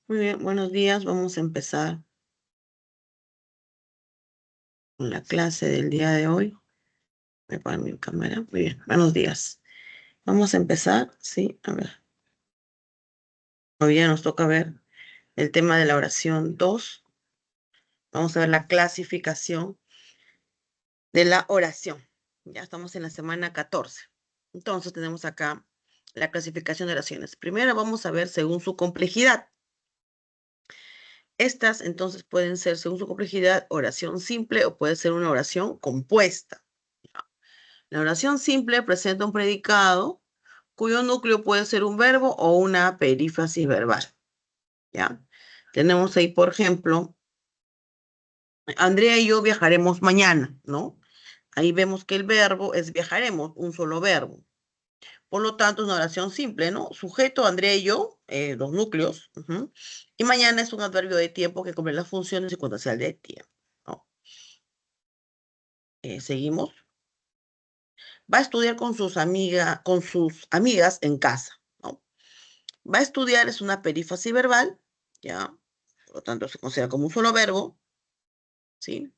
Muy bien, buenos días. Vamos a empezar con la clase del día de hoy. Voy a poner mi cámara. Muy bien, buenos días. Vamos a empezar, sí, a ver. Hoy día nos toca ver el tema de la oración 2. Vamos a ver la clasificación de la oración. Ya estamos en la semana 14. Entonces tenemos acá la clasificación de oraciones. Primero vamos a ver según su complejidad. Estas entonces pueden ser, según su complejidad, oración simple o puede ser una oración compuesta. La oración simple presenta un predicado cuyo núcleo puede ser un verbo o una perífrasis verbal. ¿Ya? Tenemos ahí, por ejemplo, Andrea y yo viajaremos mañana, ¿no? Ahí vemos que el verbo es viajaremos, un solo verbo. Por lo tanto, es una oración simple, ¿no? Sujeto, Andrea y yo, los núcleos. Y mañana es un adverbio de tiempo que cumple las funciones circunstancial de tiempo, ¿no? Seguimos. Va a estudiar con sus amigas en casa, ¿no? Va a estudiar es una perífrasis verbal, ¿ya? Por lo tanto, se considera como un solo verbo, ¿sí?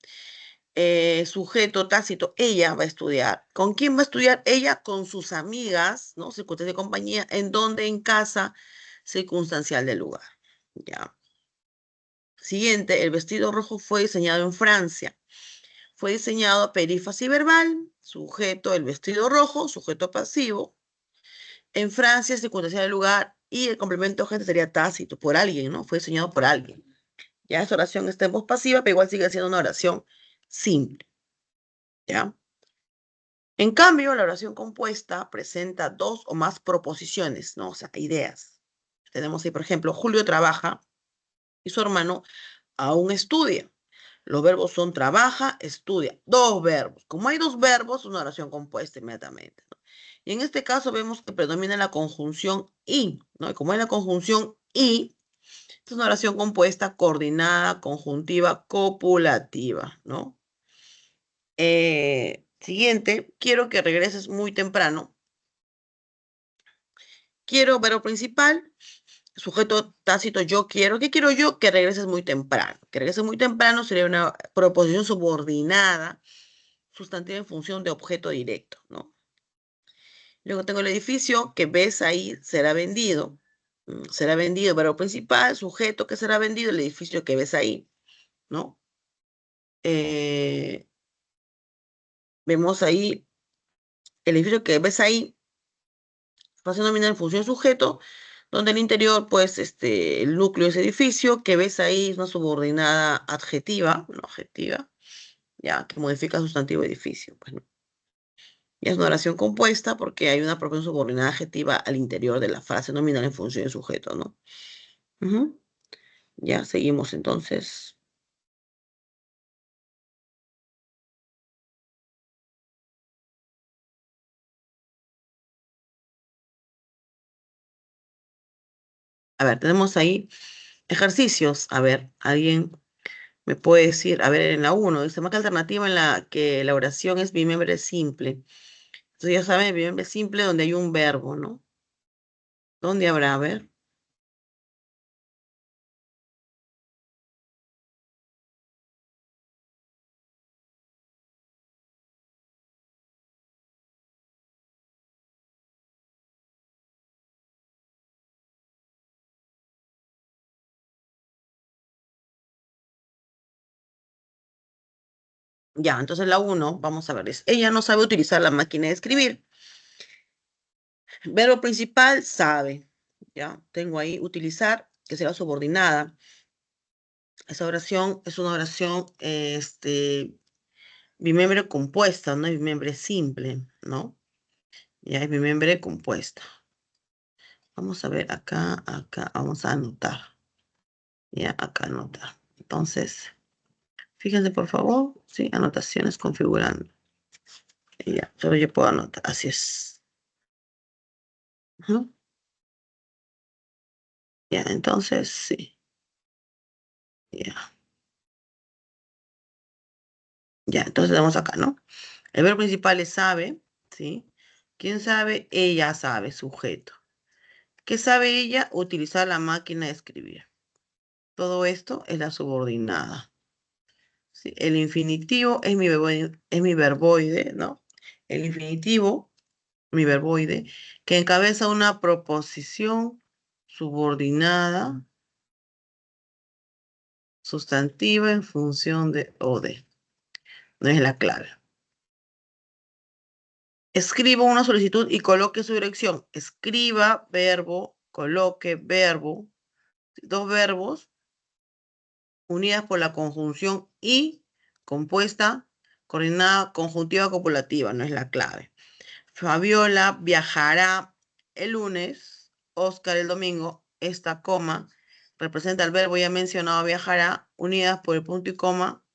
Sujeto tácito, ella va a estudiar. ¿Con quién va a estudiar? Ella con sus amigas, ¿no? Circunstancia de compañía, ¿en dónde? En casa, circunstancial del lugar, ¿ya? Siguiente, el vestido rojo fue diseñado en Francia. Fue diseñado perífrasis verbal, sujeto, el vestido rojo, sujeto pasivo. En Francia, circunstancia del lugar y el complemento gente sería tácito, por alguien, ¿no? Fue diseñado por alguien. Ya esa oración está en voz pasiva, pero igual sigue siendo una oración simple, ¿ya? En cambio, la oración compuesta presenta dos o más proposiciones, ¿no? O sea, ideas. Tenemos ahí, por ejemplo, Julio trabaja y su hermano aún estudia. Los verbos son trabaja, estudia. Dos verbos. Como hay dos verbos, una oración compuesta inmediatamente, ¿no? Y en este caso vemos que predomina la conjunción y, ¿no? Y como es la conjunción y, es una oración compuesta, coordinada, conjuntiva, copulativa, ¿no? Siguiente, quiero que regreses muy temprano. Quiero, verbo principal, sujeto tácito, yo quiero. ¿Qué quiero yo? Que regreses muy temprano. Que regreses muy temprano sería una proposición subordinada, sustantiva en función de objeto directo, ¿no? Luego tengo el edificio que ves ahí, será vendido. Será vendido, verbo principal, sujeto que será vendido, el edificio que ves ahí, ¿no? Vemos ahí, el edificio que ves ahí, frase nominal en función sujeto, donde el interior, pues, el núcleo es edificio, que ves ahí es una subordinada adjetiva, no adjetiva, ya, que modifica sustantivo edificio, pues, ¿no? Y es una oración compuesta porque hay una proposición subordinada adjetiva al interior de la frase nominal en función de sujeto, ¿no? Ya, seguimos entonces. A ver, tenemos ahí ejercicios. A ver, alguien me puede decir, a ver, en la 1, dice, marca alternativa en la que la oración es bimembre simple. Entonces ya saben, bimembre simple donde hay un verbo, ¿no? ¿Dónde habrá? A ver. Ya, entonces la 1, vamos a ver, es, ella no sabe utilizar la máquina de escribir. Verbo principal, sabe. Ya, tengo ahí utilizar, que será subordinada. Esa oración es una oración, bimembre compuesta, no es bimembre simple, ¿no? Ya es bimembre compuesta. Vamos a ver acá, vamos a anotar. Ya, acá anotar. Entonces, fíjense por favor, sí, anotaciones configurando. Ya, solo yo puedo anotar, así es. Ujú. Ya, entonces, sí, ya. Ya, entonces tenemos acá, ¿no? El verbo principal es sabe, ¿sí? ¿Quién sabe? Ella sabe, sujeto. ¿Qué sabe ella? Utilizar la máquina de escribir. Todo esto es la subordinada. ¿Sí? El infinitivo es mi verboide, ¿no? El infinitivo, mi verboide, que encabeza una proposición subordinada sustantiva en función de o de. No es la clave. Escriba una solicitud y coloque su dirección. Escriba, verbo, coloque, verbo. Dos verbos unidas por la conjunción y compuesta, coordinada, conjuntiva, copulativa. No es la clave. Fabiola viajará el lunes, Oscar el domingo. Esta coma representa el verbo ya mencionado viajará, unidas por el punto y coma.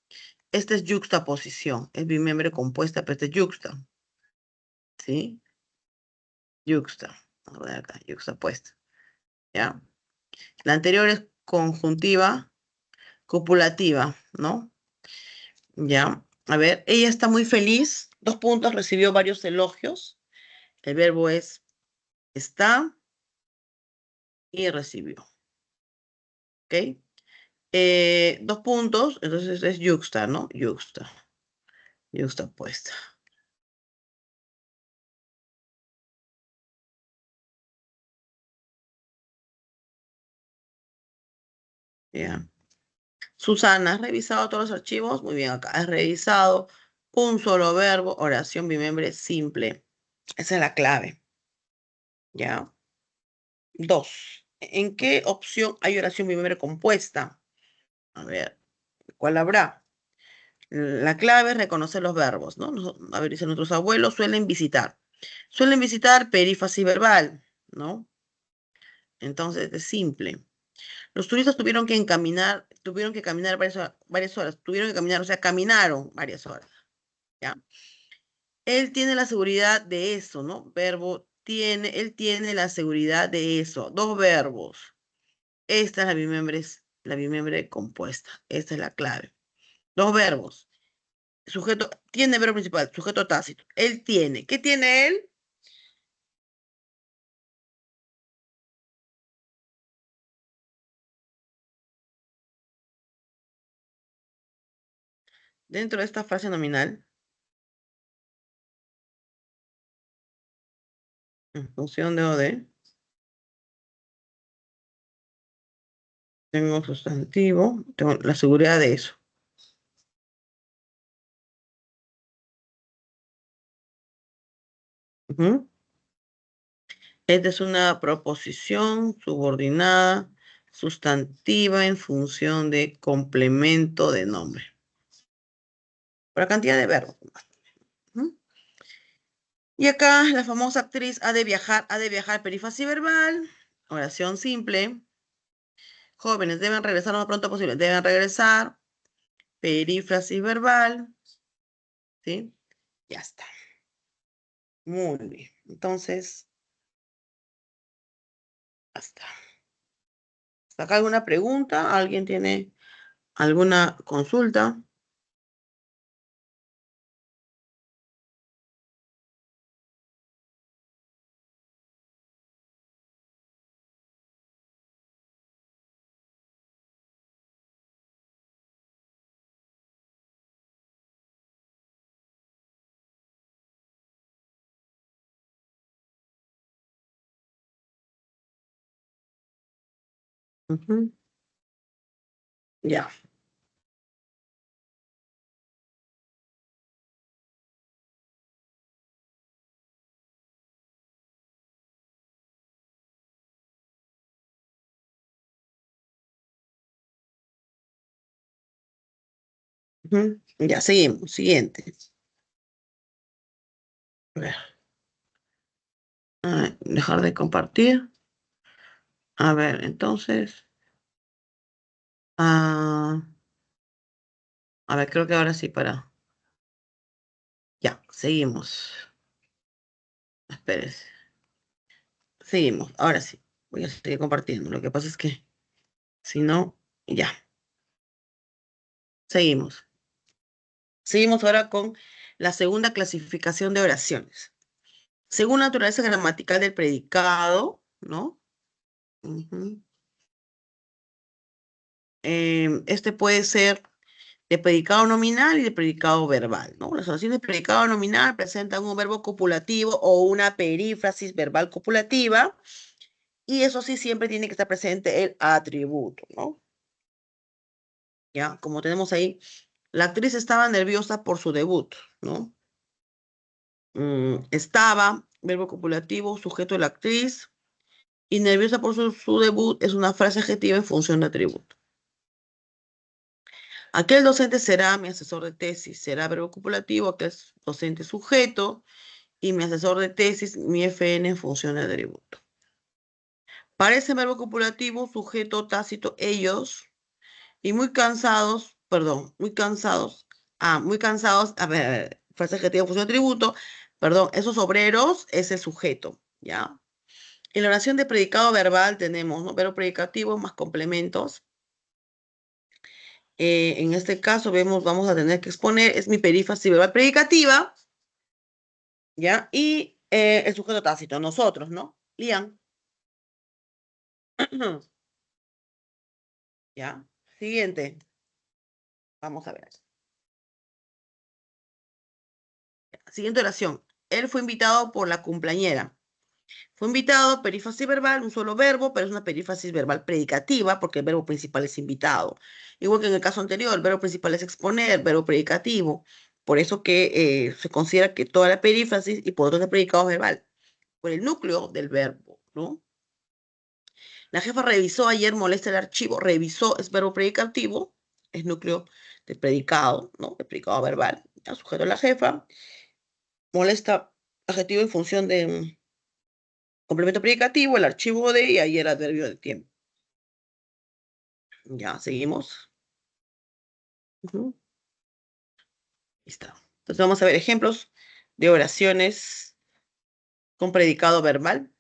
Esta es yuxtaposición, es bimembre compuesta, pero este es yuxta. ¿Sí? Yuxta. A ver acá, yuxtapuesta. ¿Ya? La anterior es conjuntiva, copulativa, ¿no? ¿Ya? A ver, ella está muy feliz. 2 puntos, recibió varios elogios. El verbo es está y recibió. ¿Ok? 2 puntos, entonces es yuxta, ¿no? Yuxta. Yuxtapuesta. Ya. Susana, ¿has revisado todos los archivos? Muy bien, acá has revisado un solo verbo, oración bimembre simple. Esa es la clave. ¿Ya? 2. ¿En qué opción hay oración bimembre compuesta? A ver, ¿cuál habrá? La clave es reconocer los verbos, ¿no? A ver, dice, nuestros abuelos suelen visitar. Suelen visitar perífrasis verbal, ¿no? Entonces es simple. Los turistas tuvieron que caminar varias horas, tuvieron que caminar, o sea, caminaron varias horas, ¿ya? Él tiene la seguridad de eso, ¿no? Verbo tiene, él tiene la seguridad de eso. 2 verbos. Esta es la bimembre compuesta. Esta es la clave. 2 verbos. Sujeto, tiene verbo principal, sujeto tácito. Él tiene. ¿Qué tiene él? Dentro de esta frase nominal, en función de o de, tengo sustantivo, tengo la seguridad de eso. Ujú. Esta es una proposición subordinada, sustantiva en función de complemento de nombre. Por la cantidad de verbos. Ujú. Y acá la famosa actriz ha de viajar, perífrasis verbal, oración simple. Jóvenes deben regresar lo más pronto posible. Deben regresar, perífrasis verbal. ¿Sí? Ya está. Muy bien. Entonces, hasta. ¿Hasta acá alguna pregunta? ¿Alguien tiene alguna consulta? Ujú. Ya. Ujú. Ya, seguimos. Siguiente. A ver. Dejar de compartir. A ver, entonces. ah, a ver, creo que ahora sí para. Ya, seguimos. Espérese. Seguimos. Ahora sí. Voy a seguir compartiendo. Lo que pasa es que si no, ya. Seguimos. Seguimos ahora con la segunda clasificación de oraciones. Según la naturaleza gramatical del predicado, ¿no? Ujú. Este puede ser de predicado nominal y de predicado verbal, ¿no? Las oraciones de predicado nominal presentan un verbo copulativo o una perífrasis verbal copulativa, y eso sí siempre tiene que estar presente el atributo, ¿no? Ya, como tenemos ahí, la actriz estaba nerviosa por su debut, ¿no? Estaba, verbo copulativo, sujeto de la actriz, y nerviosa por su debut es una frase adjetiva en función de atributo. Aquel docente será mi asesor de tesis, será verbo copulativo, aquel docente sujeto, y mi asesor de tesis, mi FN en función de atributo. Parece verbo copulativo, sujeto tácito, ellos, y muy cansados, perdón, muy cansados, a ver, frase adjetiva, función de atributo, perdón, esos obreros es el sujeto, ¿ya? En la oración de predicado verbal tenemos, ¿no? Verbo predicativo más complementos. En este caso vamos a tener que exponer, es mi perífrasis verbal predicativa, ¿ya? Y el sujeto tácito, nosotros, ¿no? Lian. ¿Ya? Siguiente. Vamos a ver. Siguiente oración. Él fue invitado por la cumpleañera. Fue invitado, perífrasis verbal, un solo verbo, pero es una perífrasis verbal predicativa porque el verbo principal es invitado. Igual que en el caso anterior, el verbo principal es exponer, verbo predicativo. Por eso que se considera que toda la perífrasis y por otro es predicado verbal, por el núcleo del verbo, ¿no? La jefa revisó ayer, molesta el archivo. Revisó es verbo predicativo, es núcleo de predicado, ¿no? De predicado verbal. Ya, sujeto a la jefa. Molesta, adjetivo en función de complemento predicativo, el archivo de y ayer adverbio de tiempo. Ya, seguimos. Ujú. Está. Entonces vamos a ver ejemplos de oraciones con predicado verbal,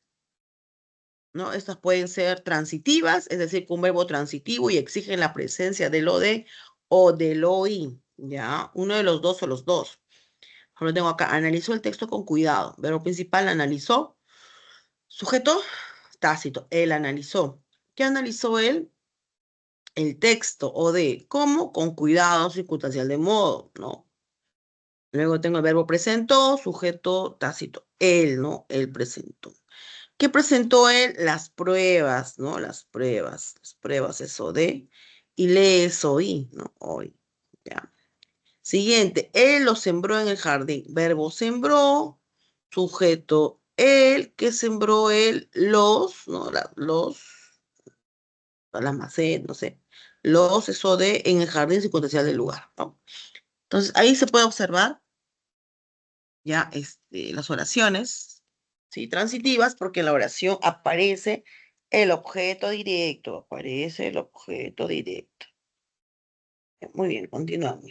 ¿no? Estas pueden ser transitivas, es decir, con verbo transitivo y exigen la presencia de lo de o del OI, ¿ya? Uno de los dos o los dos. Lo tengo acá. Analizó el texto con cuidado. Verbo principal, analizó. Sujeto, tácito. Él analizó. ¿Qué analizó él? El texto o de cómo, con cuidado, circunstancial de modo, ¿no? Luego tengo el verbo presentó, sujeto tácito. Él, ¿no? Él presentó. ¿Qué presentó él? Las pruebas, ¿no? Las pruebas, eso de. Y lee eso y, ¿no? Hoy, ya. Siguiente, él lo sembró en el jardín. Verbo sembró, sujeto él, que sembró él, los, ¿no? Las macetas, no sé. Los, eso de en el jardín circunstancial del lugar, ¿no? Entonces, ahí se puede observar ya las oraciones, ¿sí? Transitivas, porque en la oración aparece el objeto directo, aparece el objeto directo. Muy bien, continuamos.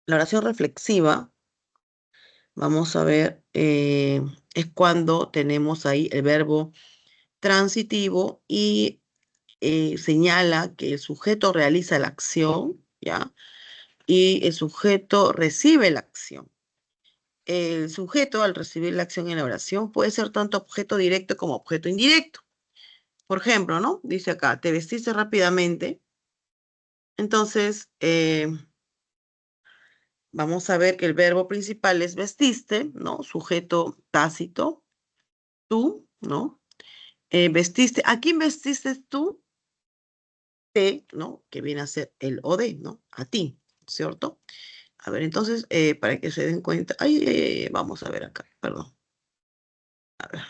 La oración reflexiva, vamos a ver, es cuando tenemos ahí el verbo transitivo y señala que el sujeto realiza la acción, ¿ya? Y el sujeto recibe la acción. El sujeto, al recibir la acción en la oración, puede ser tanto objeto directo como objeto indirecto. Por ejemplo, ¿no? Dice acá, te vestiste rápidamente. Entonces, vamos a ver que el verbo principal es vestiste, ¿no? Sujeto tácito, tú, ¿no? Vestiste, ¿a quién vestiste tú? Te, ¿no? Que viene a ser el o de, ¿no? A ti, ¿cierto? A ver, entonces, para que se den cuenta, vamos a ver acá, perdón. A ver,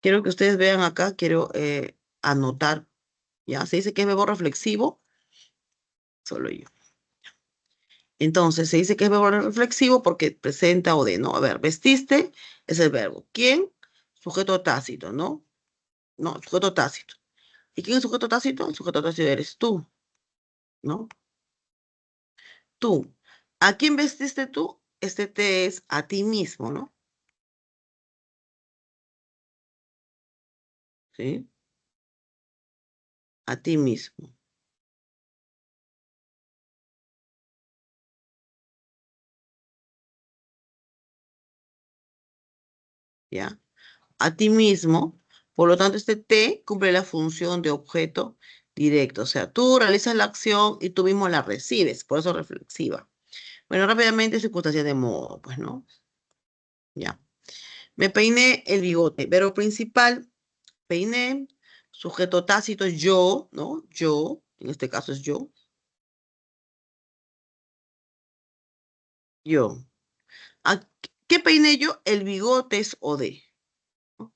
quiero que ustedes vean acá, quiero anotar, ¿ya? Se dice que es verbo reflexivo, solo yo. Entonces, se dice que es verbo reflexivo porque presenta o de, ¿no? A ver, vestiste es el verbo. ¿Quién? Sujeto tácito, ¿no? No, sujeto tácito. ¿Y quién es sujeto tácito? El sujeto tácito eres tú, ¿no? Tú. ¿A quién vestiste tú? Este te es a ti mismo, ¿no? ¿Sí? A ti mismo, ¿ya? A ti mismo, Por lo tanto, este T cumple la función de objeto directo. O sea, tú realizas la acción y tú mismo la recibes, por eso reflexiva. Bueno, rápidamente, circunstancias de modo, pues, ¿no? Ya. Me peiné el bigote. Verbo principal, peiné. Sujeto tácito, yo, ¿no? Yo, en este caso es yo. Yo. ¿A qué peiné yo? El bigote es OD. ¿No?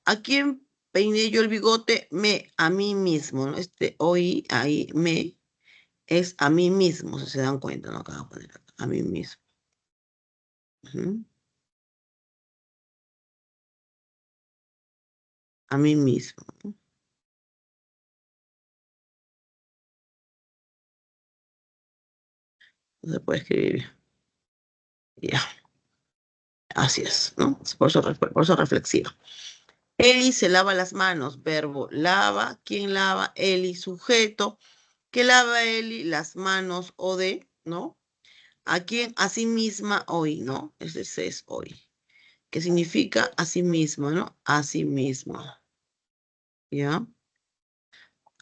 ¿A quién peiné yo el bigote? A mí mismo, ¿no? Hoy, ahí, es a mí mismo, si se dan cuenta, ¿no? Acabo de poner acá, a mí mismo. Ujú. A mí mismo. No se puede escribir. Ya, así es, ¿no? Por eso reflexiva. Eli se lava las manos, verbo lava. ¿Quién lava? Eli, sujeto. ¿Qué lava Eli? Las manos o de, ¿no? ¿A quién? A sí misma hoy, ¿no? Ese es hoy. ¿Qué significa a sí misma, ¿no? A sí misma. ¿Ya?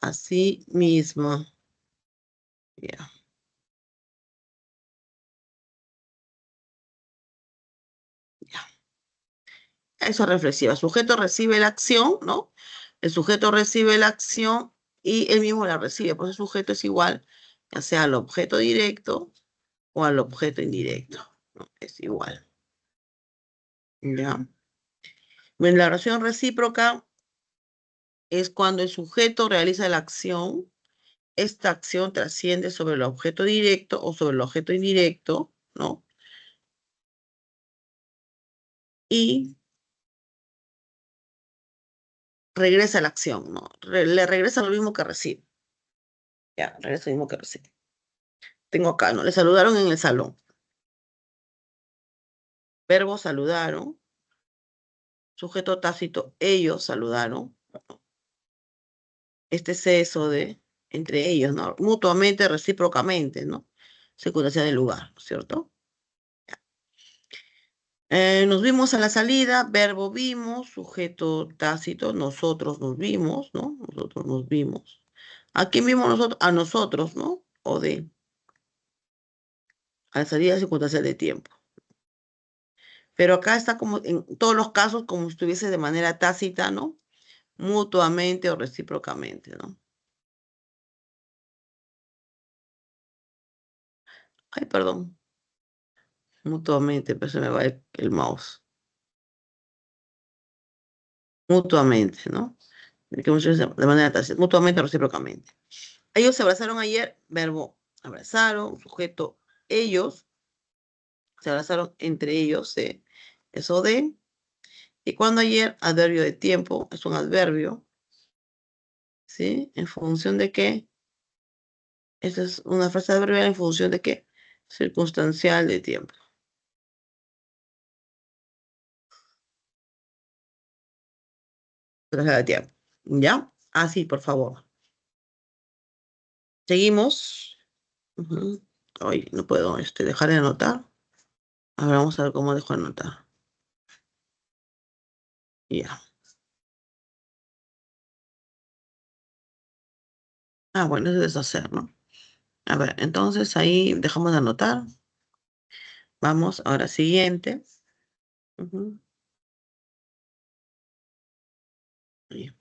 A sí misma. ¿Ya? Ya. Eso es reflexiva. El sujeto recibe la acción, ¿no? El sujeto recibe la acción y él mismo la recibe. Por eso el sujeto es igual, ya sea al objeto directo o al objeto indirecto, ¿no? Es igual. ¿Ya? Bueno, la oración recíproca es cuando el sujeto realiza la acción. Esta acción trasciende sobre el objeto directo o sobre el objeto indirecto, ¿no? Y regresa a la acción, ¿no? Le regresa lo mismo que recibe. Ya, regresa lo mismo que recibe. Tengo acá, ¿no? Le saludaron en el salón. Verbo saludaron. Sujeto tácito, ellos saludaron. Este es eso de entre ellos, ¿no? Mutuamente, recíprocamente, ¿no? Circunstancia del lugar, ¿no es cierto? Nos vimos a la salida, verbo vimos, sujeto tácito, nosotros nos vimos, ¿no? Nosotros nos vimos. ¿A quién vimos nosotros? A nosotros, ¿no? O de, a la salida, circunstancias de tiempo. Pero acá está como, en todos los casos, como si estuviese de manera tácita, ¿no? Mutuamente o recíprocamente, ¿no? Ay, perdón, mutuamente, pero se me va el mouse. Mutuamente, ¿no? De manera tácita, mutuamente o recíprocamente. Ellos se abrazaron ayer, verbo abrazaron, sujeto ellos, se abrazaron entre ellos, eso de, y cuando ayer, adverbio de tiempo, es un adverbio, ¿sí? ¿En función de qué? Esa es una frase adverbial en función de qué? Circunstancial de tiempo. Circunstancial de tiempo. ¿Ya? Así, por favor. Seguimos. Ujú. Ay, no puedo dejar de anotar. A ver, vamos a ver cómo dejo de anotar. Ya. Ah, bueno, es deshacer, ¿no? A ver, entonces ahí dejamos de anotar. Vamos, ahora siguiente. Ujú. Ahí,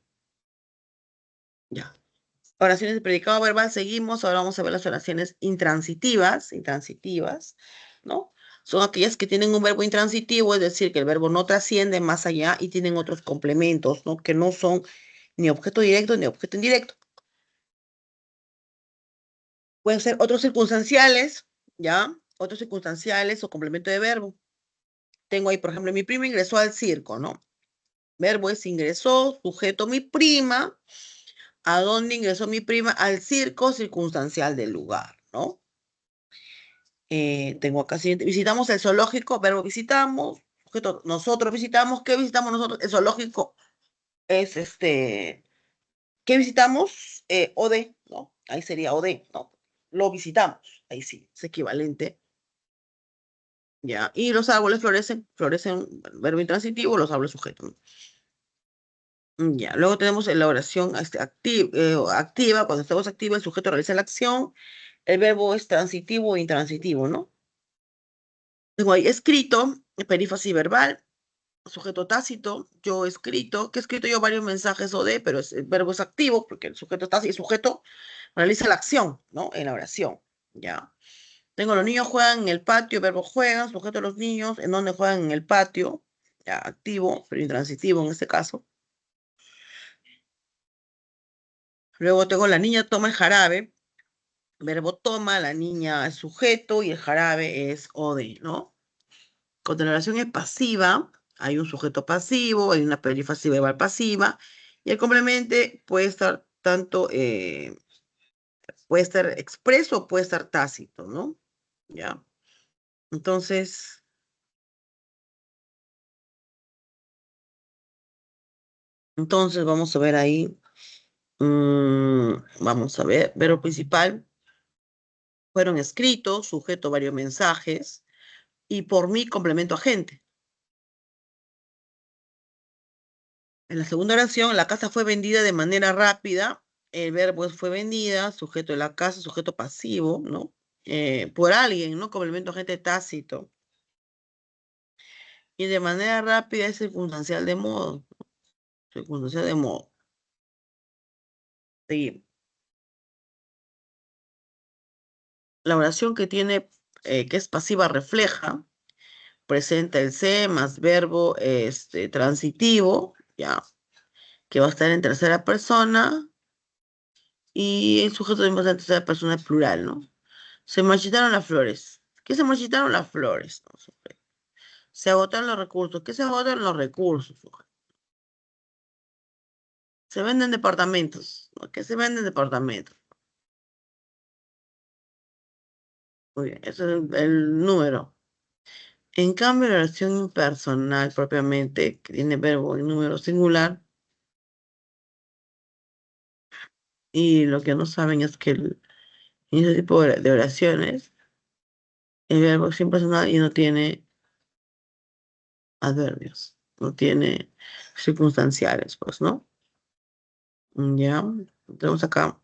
ya. Oraciones de predicado verbal, seguimos. Ahora vamos a ver las oraciones intransitivas, ¿no? Son aquellas que tienen un verbo intransitivo, es decir, que el verbo no trasciende más allá y tienen otros complementos, ¿no? Que no son ni objeto directo ni objeto indirecto. Pueden ser otros circunstanciales, ¿ya? Otros circunstanciales o complemento de verbo. Tengo ahí, por ejemplo, mi prima ingresó al circo, ¿no? Verbo es ingresó, sujeto mi prima. ¿A dónde ingresó mi prima? Al circo circunstancial del lugar, ¿no? Tengo acá siguiente. Visitamos el zoológico, verbo visitamos, sujeto, nosotros visitamos. ¿Qué visitamos nosotros? El zoológico es ¿qué visitamos? OD, ¿no? Ahí sería OD, ¿no? Lo visitamos, ahí sí, es equivalente. Ya, y los árboles florecen, verbo intransitivo, los árboles sujetos, ¿no? Ya, luego tenemos la oración activa. Cuando estamos activa, el sujeto realiza la acción. El verbo es transitivo o intransitivo, ¿no? Tengo ahí escrito, perífrasis verbal, sujeto tácito, yo escrito, que he escrito yo varios mensajes o de, pero el verbo es activo porque el sujeto está el sujeto realiza la acción, ¿no? En la oración, ya. Tengo los niños juegan en el patio, verbo juegan, sujeto los niños, en donde juegan en el patio, ya, activo, pero intransitivo en este caso. Luego tengo la niña toma el jarabe, verbo toma, la niña es sujeto y el jarabe es ode, ¿no? Cuando la oración es pasiva, hay un sujeto pasivo, hay una perífrasis verbal pasiva, y el complemento puede estar tanto, puede estar expreso o puede estar tácito, ¿no? Ya. Entonces, vamos a ver ahí, vamos a ver, verbo principal, fueron escritos, sujeto varios mensajes, y por mí complemento agente. En la segunda oración, la casa fue vendida de manera rápida. El verbo fue vendida, sujeto de la casa, sujeto pasivo, ¿no? Por alguien, ¿no? Complemento agente tácito. Y de manera rápida es circunstancial de modo. Circunstancial de modo. Sí. La oración que tiene, que es pasiva, refleja, presenta el se más verbo transitivo, ya, que va a estar en tercera persona, y el sujeto de en tercera persona es plural, ¿no? Se marchitaron las flores. ¿Qué se marchitaron las flores? No, se agotaron los recursos. ¿Qué se agotan los recursos? Se venden departamentos. ¿No? ¿Qué se venden departamentos? Muy bien, ese es el número. En cambio, la oración impersonal propiamente, que tiene verbo y número singular, y lo que no saben es que en ese tipo de oraciones, el verbo es impersonal y no tiene adverbios, no tiene circunstanciales, pues, ¿no? Ya, tenemos acá.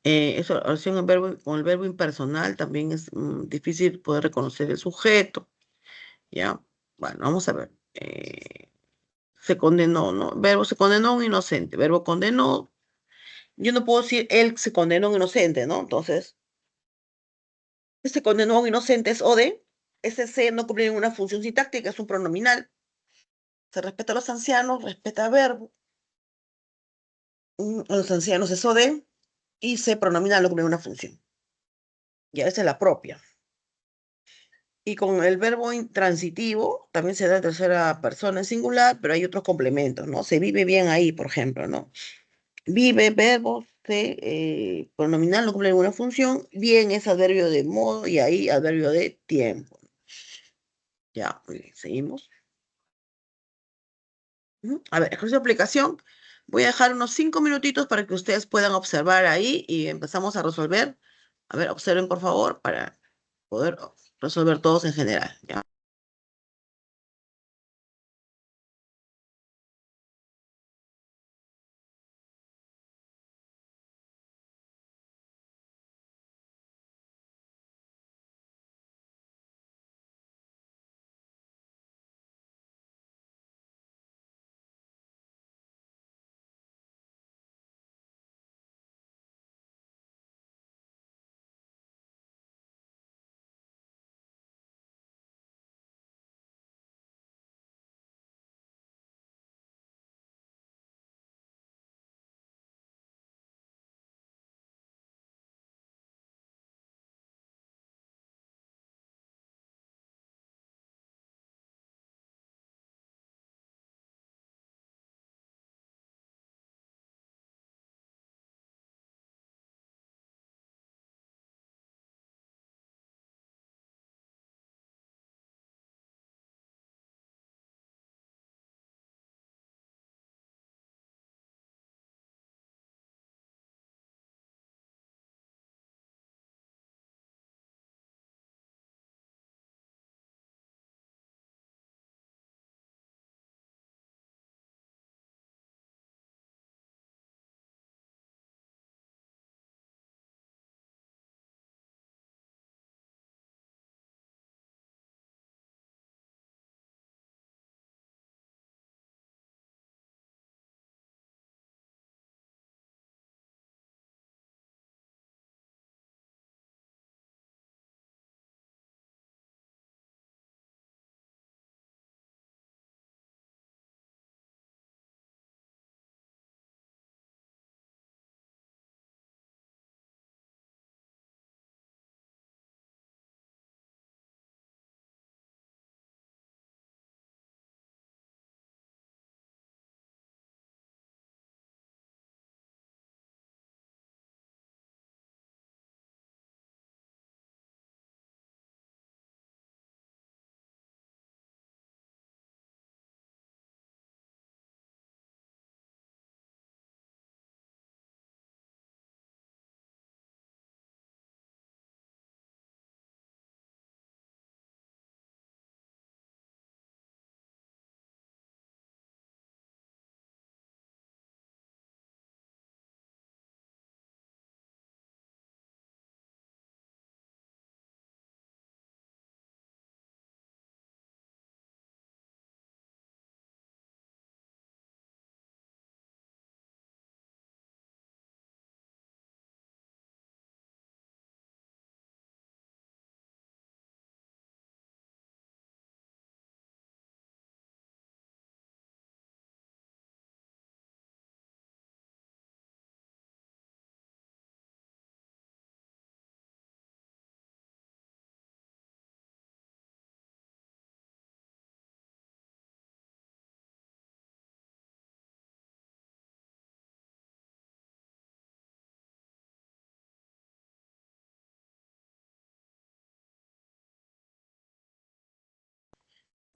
Esa oración con el verbo impersonal también es difícil poder reconocer el sujeto, ¿ya? Bueno, vamos a ver. Se condenó, ¿no? Verbo se condenó a un inocente. Verbo condenó. Yo no puedo decir él se condenó a un inocente, ¿no? Entonces, se condenó a un inocente es ode. Ese se no cumple ninguna función sintáctica, es un pronominal. Se respeta a los ancianos, respeta el verbo. A los ancianos es ode. Y se pronominal no cumple ninguna función. Ya esa es la propia. Y con el verbo intransitivo también se da en tercera persona en singular, pero hay otros complementos, ¿no? Se vive bien ahí, por ejemplo, ¿no? Vive, verbo, pronominal no cumple ninguna función, bien es adverbio de modo y ahí adverbio de tiempo. Ya, muy bien, seguimos. A ver, ejercicio de aplicación. Voy a dejar unos 5 minutitos para que ustedes puedan observar ahí y empezamos a resolver. A ver, observen por favor para poder resolver todos en general, ¿ya?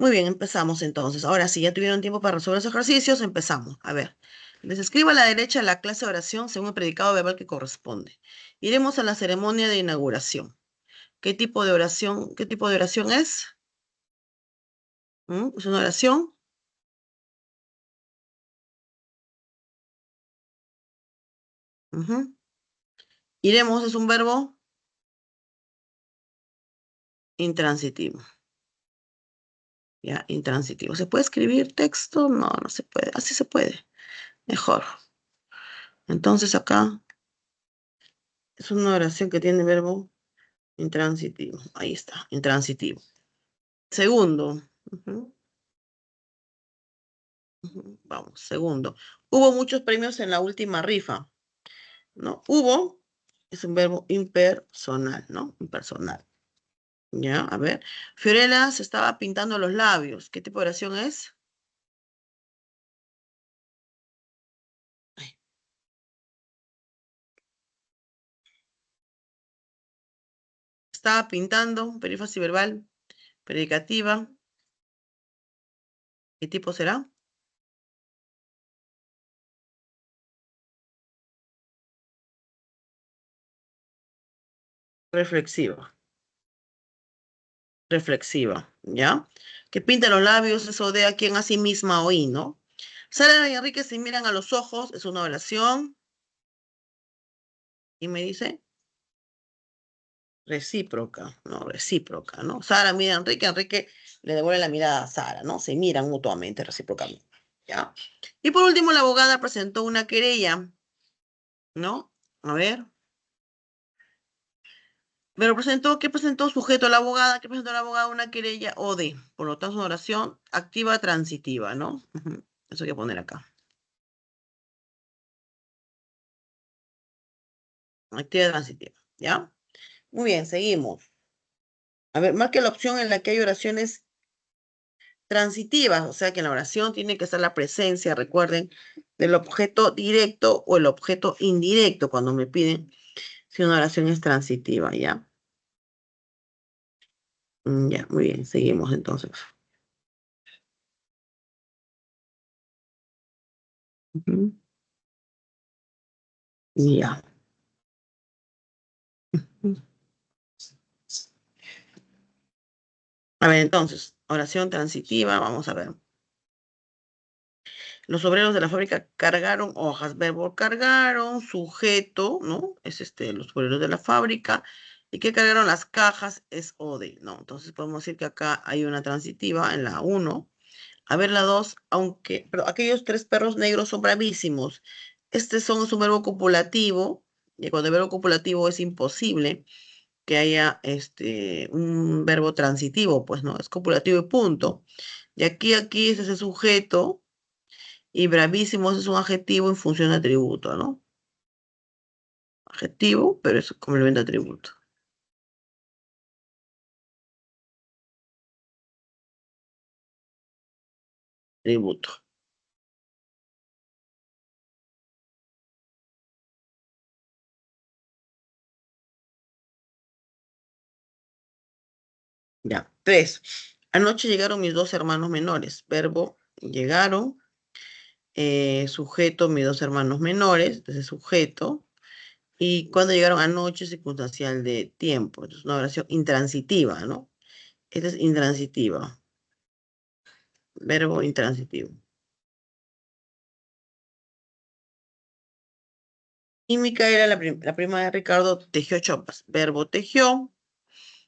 Muy bien, empezamos entonces. Ahora, si ya tuvieron tiempo para resolver los ejercicios, empezamos. A ver, les escribo a la derecha la clase de oración según el predicado verbal que corresponde. Iremos a la ceremonia de inauguración. Qué tipo de oración es? ¿Es una oración? Ujú. Iremos es un verbo intransitivo. Ya, intransitivo. ¿Se puede escribir texto? No, no se puede. Así se puede. Mejor. Entonces acá es una oración que tiene verbo intransitivo. Ahí está, intransitivo. Segundo. Ujú, ujú, vamos, segundo. Hubo muchos premios en la última rifa, ¿no? Hubo es un verbo impersonal, ¿no? Impersonal. Ya, a ver. Fiorella se estaba pintando los labios. ¿Qué tipo de oración es? Ay, estaba pintando, perífrasis verbal, predicativa. ¿Qué tipo será? Reflexiva. Reflexiva, ¿ya? Que pinta los labios, eso de a quien a sí misma oí, ¿no? Sara y Enrique se miran a los ojos, es una oración, y me dice recíproca, ¿no? Recíproca, ¿no? Sara mira a Enrique, Enrique le devuelve la mirada a Sara, ¿no? Se miran mutuamente, recíprocamente, ¿ya? Y por último, la abogada presentó una querella, ¿no? A ver, pero presentó, ¿qué presentó sujeto a la abogada? ¿Qué presentó la abogada? Una querella o de, por lo tanto, una oración activa transitiva, ¿no? Ujú. Eso hay que poner acá. Actividad transitiva, ¿ya? Muy bien, seguimos. A ver, marque la opción en la que hay oraciones transitivas, o sea que en la oración tiene que estar la presencia, recuerden, del objeto directo o el objeto indirecto cuando me piden si una oración es transitiva, ¿ya? Ya, muy bien, seguimos entonces. Ujú. Ya. A ver, entonces, oración transitiva, vamos a ver. Los obreros de la fábrica cargaron hojas, verbo cargaron, sujeto, ¿no? Es los obreros de la fábrica. ¿Y que cargaron las cajas? Es ode, ¿no? Entonces podemos decir que acá hay una transitiva en la uno. A ver, la 2, aunque, pero aquellos tres perros negros son bravísimos. Es un verbo copulativo, y cuando el verbo copulativo es imposible que haya un verbo transitivo, pues no, es copulativo y punto. Y aquí es ese sujeto y bravísimos es un adjetivo en función de atributo, ¿no? Adjetivo, pero es complemento de atributo. Atributo. Ya. 3. Anoche llegaron mis dos hermanos menores. Verbo llegaron. Sujeto, mis dos hermanos menores. Entonces, sujeto. Y cuando llegaron anoche, circunstancial de tiempo. Entonces, una oración intransitiva, ¿no? Esta es intransitiva. Verbo intransitivo. Y Micaela, la prima de Ricardo, tejió chopas. Verbo tejió.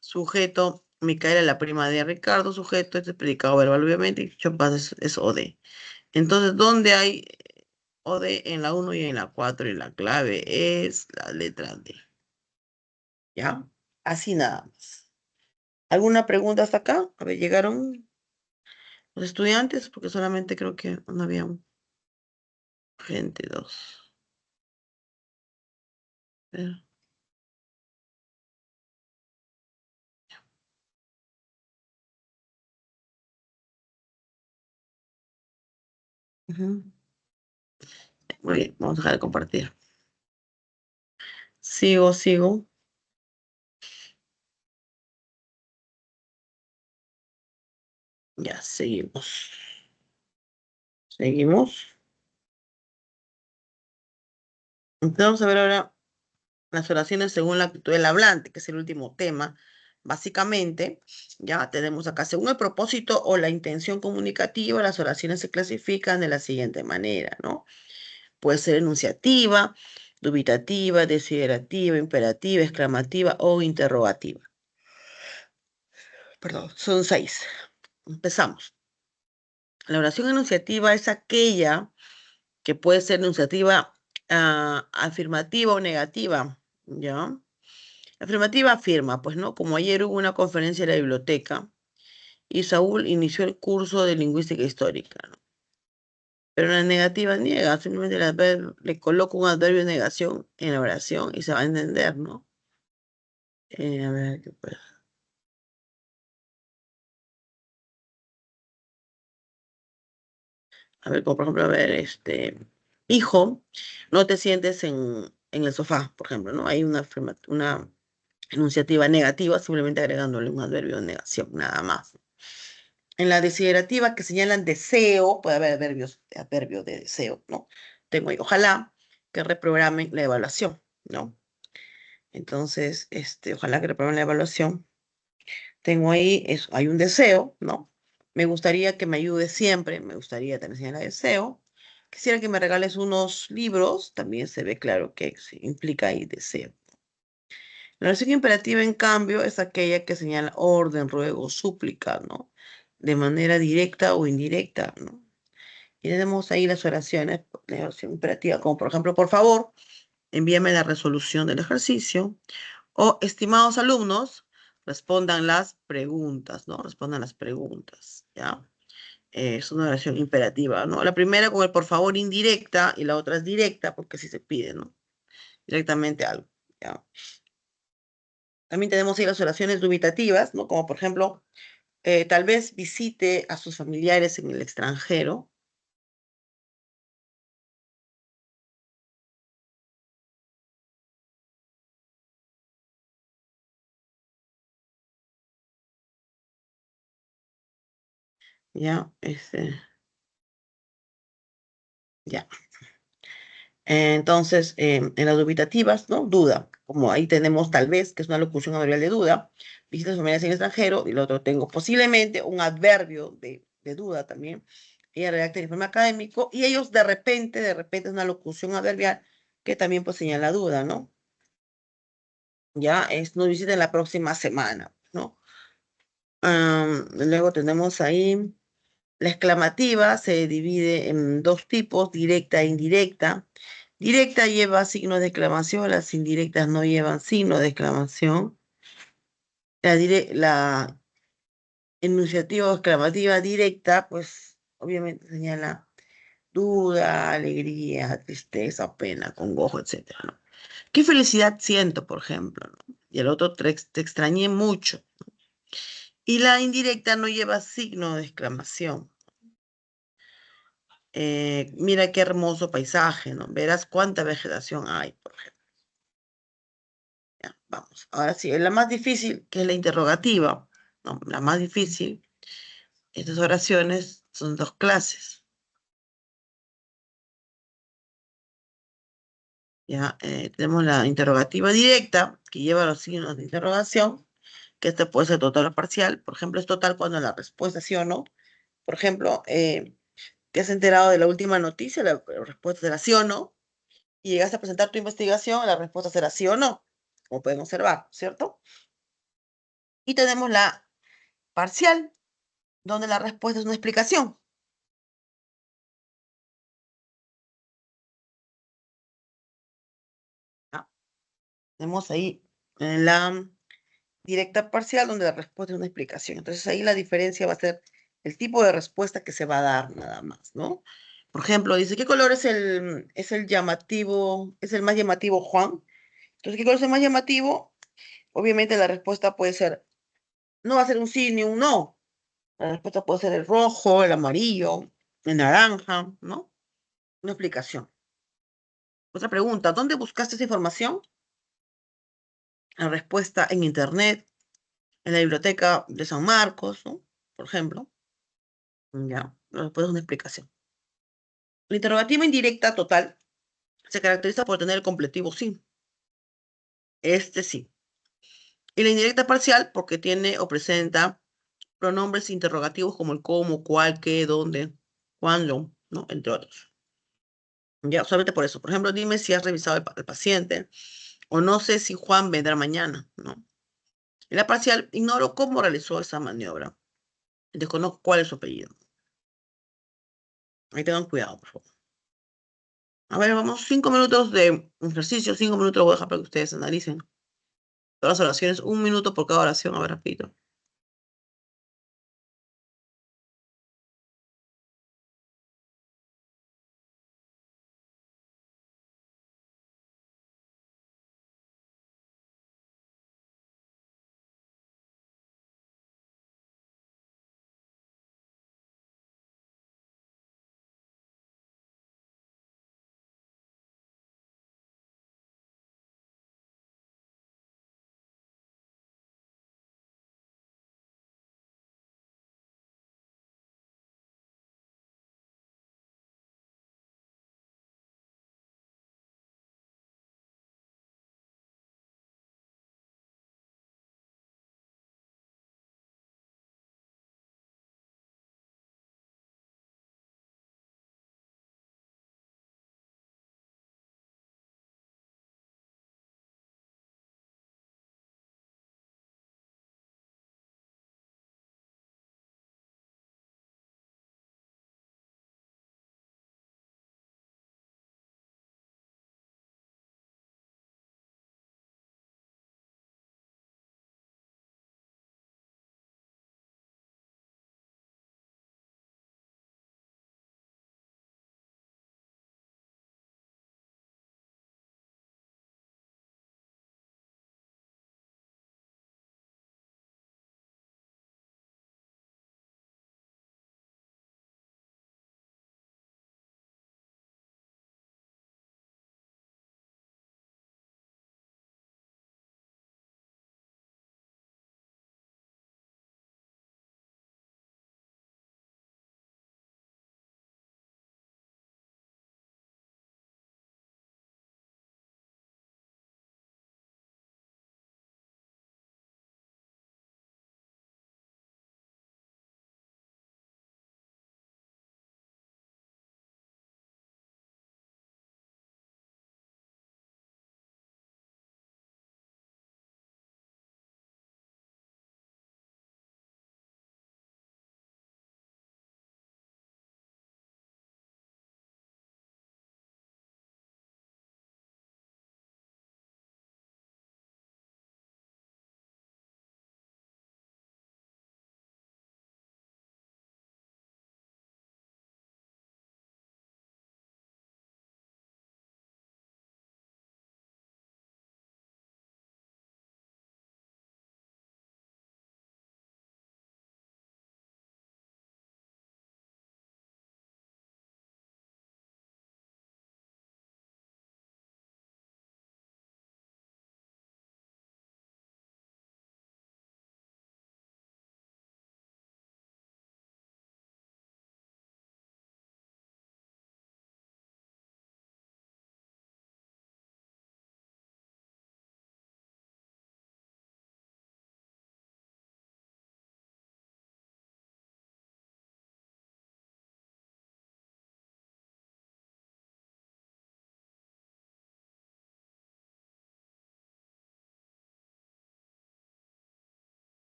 Sujeto, Micaela, la prima de Ricardo, sujeto, este es predicado verbal, obviamente, y chopas es OD. Entonces, ¿dónde hay OD? En la uno y en la 4 y la clave es la letra D. ¿Ya? Así nada más. ¿Alguna pregunta hasta acá? A ver, ¿llegaron los estudiantes? Porque solamente creo que no había gente, dos. Eh, ujú. Muy bien, vamos a dejar de compartir. Sigo. Ya, seguimos. Seguimos. Entonces, vamos a ver ahora las oraciones según la actitud del hablante, que es el último tema. Básicamente, ya tenemos acá, según el propósito o la intención comunicativa, las oraciones se clasifican de la siguiente manera, ¿no? Puede ser enunciativa, dubitativa, desiderativa, imperativa, exclamativa o interrogativa. Perdón, son 6. Empezamos. La oración enunciativa es aquella que puede ser enunciativa afirmativa o negativa, ¿ya? Afirmativa afirma, pues, ¿no? Como ayer hubo una conferencia en la biblioteca y Saúl inició el curso de lingüística histórica, ¿no? Pero la negativa niega, simplemente le coloco un adverbio de negación en la oración y se va a entender, ¿no? A ver, ¿qué puede? A ver, como por ejemplo, a ver, hijo, no te sientes en el sofá, por ejemplo, ¿no? Hay una enunciativa negativa, simplemente agregándole un adverbio de negación, nada más. En la desiderativa que señalan deseo, puede haber adverbios de deseo, ¿no? Tengo ahí, ojalá que reprogramen la evaluación, ¿no? Entonces, ojalá que reprogramen la evaluación. Tengo ahí, hay un deseo, ¿no? Me gustaría que me ayudes siempre, me gustaría tener señal de deseo. Quisiera que me regales unos libros, también se ve claro que implica ahí deseo. La oración imperativa, en cambio, es aquella que señala orden, ruego, súplica, ¿no? De manera directa o indirecta, ¿no? Y tenemos ahí las oraciones de oración imperativa, como por ejemplo, por favor, envíame la resolución del ejercicio. O, estimados alumnos, respondan las preguntas, ¿no? Respondan las preguntas, ¿ya? Es una oración imperativa, ¿no? La primera con el por favor indirecta y la otra es directa porque sí se pide, ¿no? Directamente algo, ¿ya? También tenemos ahí las oraciones dubitativas, ¿no? Como por ejemplo, tal vez visite a sus familiares en el extranjero. Ya, ya. Entonces, en las dubitativas, ¿no? Duda, como ahí tenemos tal vez, que es una locución adverbial de duda, visitas familiares en el extranjero, y lo otro tengo posiblemente un adverbio de duda también. Ella redacta el informe académico, y ellos de repente es una locución adverbial que también pues señala duda, ¿no? Ya, nos visiten la próxima semana, ¿no? Luego tenemos ahí la exclamativa, se divide en dos tipos, directa e indirecta. Directa lleva signos de exclamación, las indirectas no llevan signo de exclamación. La enunciativa o exclamativa directa, pues obviamente señala duda, alegría, tristeza, pena, congojo, etcétera, ¿no? ¿Qué felicidad siento, por ejemplo, ¿no? Y el otro, te extrañé mucho. Y la indirecta no lleva signo de exclamación. Mira qué hermoso paisaje, ¿no? Verás cuánta vegetación hay, por ejemplo. Ya, vamos. Ahora sí, la más difícil, que es la interrogativa, ¿no? La más difícil, estas oraciones son dos clases. Ya, tenemos la interrogativa directa, que lleva los signos de interrogación, que este puede ser total o parcial. Por ejemplo, es total cuando la respuesta es sí o no. Por ejemplo, ¿te has enterado de la última noticia? La respuesta será sí o no. Y llegaste a presentar tu investigación, la respuesta será sí o no, como pueden observar, ¿cierto? Y tenemos la parcial, donde la respuesta es una explicación. ¿Ya? Tenemos ahí la directa parcial, donde la respuesta es una explicación. Entonces ahí la diferencia va a ser el tipo de respuesta que se va a dar nada más, ¿no? Por ejemplo, dice, ¿qué color es el llamativo, es el más llamativo, Juan? Entonces, ¿qué color es el más llamativo? Obviamente la respuesta puede ser, no va a ser un sí ni un no. La respuesta puede ser el rojo, el amarillo, el naranja, ¿no? Una explicación. Otra pregunta, ¿dónde buscaste esa información? La respuesta en internet, en la biblioteca de San Marcos, ¿no? Por ejemplo. Ya, después de una explicación. La interrogativa indirecta total se caracteriza por tener el completivo sí. Este sí. Y la indirecta parcial porque tiene o presenta pronombres interrogativos como el cómo, cuál, qué, dónde, cuándo, ¿no? Entre otros. Ya, solamente por eso. Por ejemplo, dime si has revisado el paciente o no sé si Juan vendrá mañana, ¿no? Y la parcial, ignoro cómo realizó esa maniobra. Desconozco cuál es su apellido. Ahí tengan cuidado, por favor. A ver, vamos, 5 minutos de ejercicio, 5 minutos lo voy a dejar para que ustedes analicen. Todas las oraciones, 1 minuto por cada oración. A ver, repito.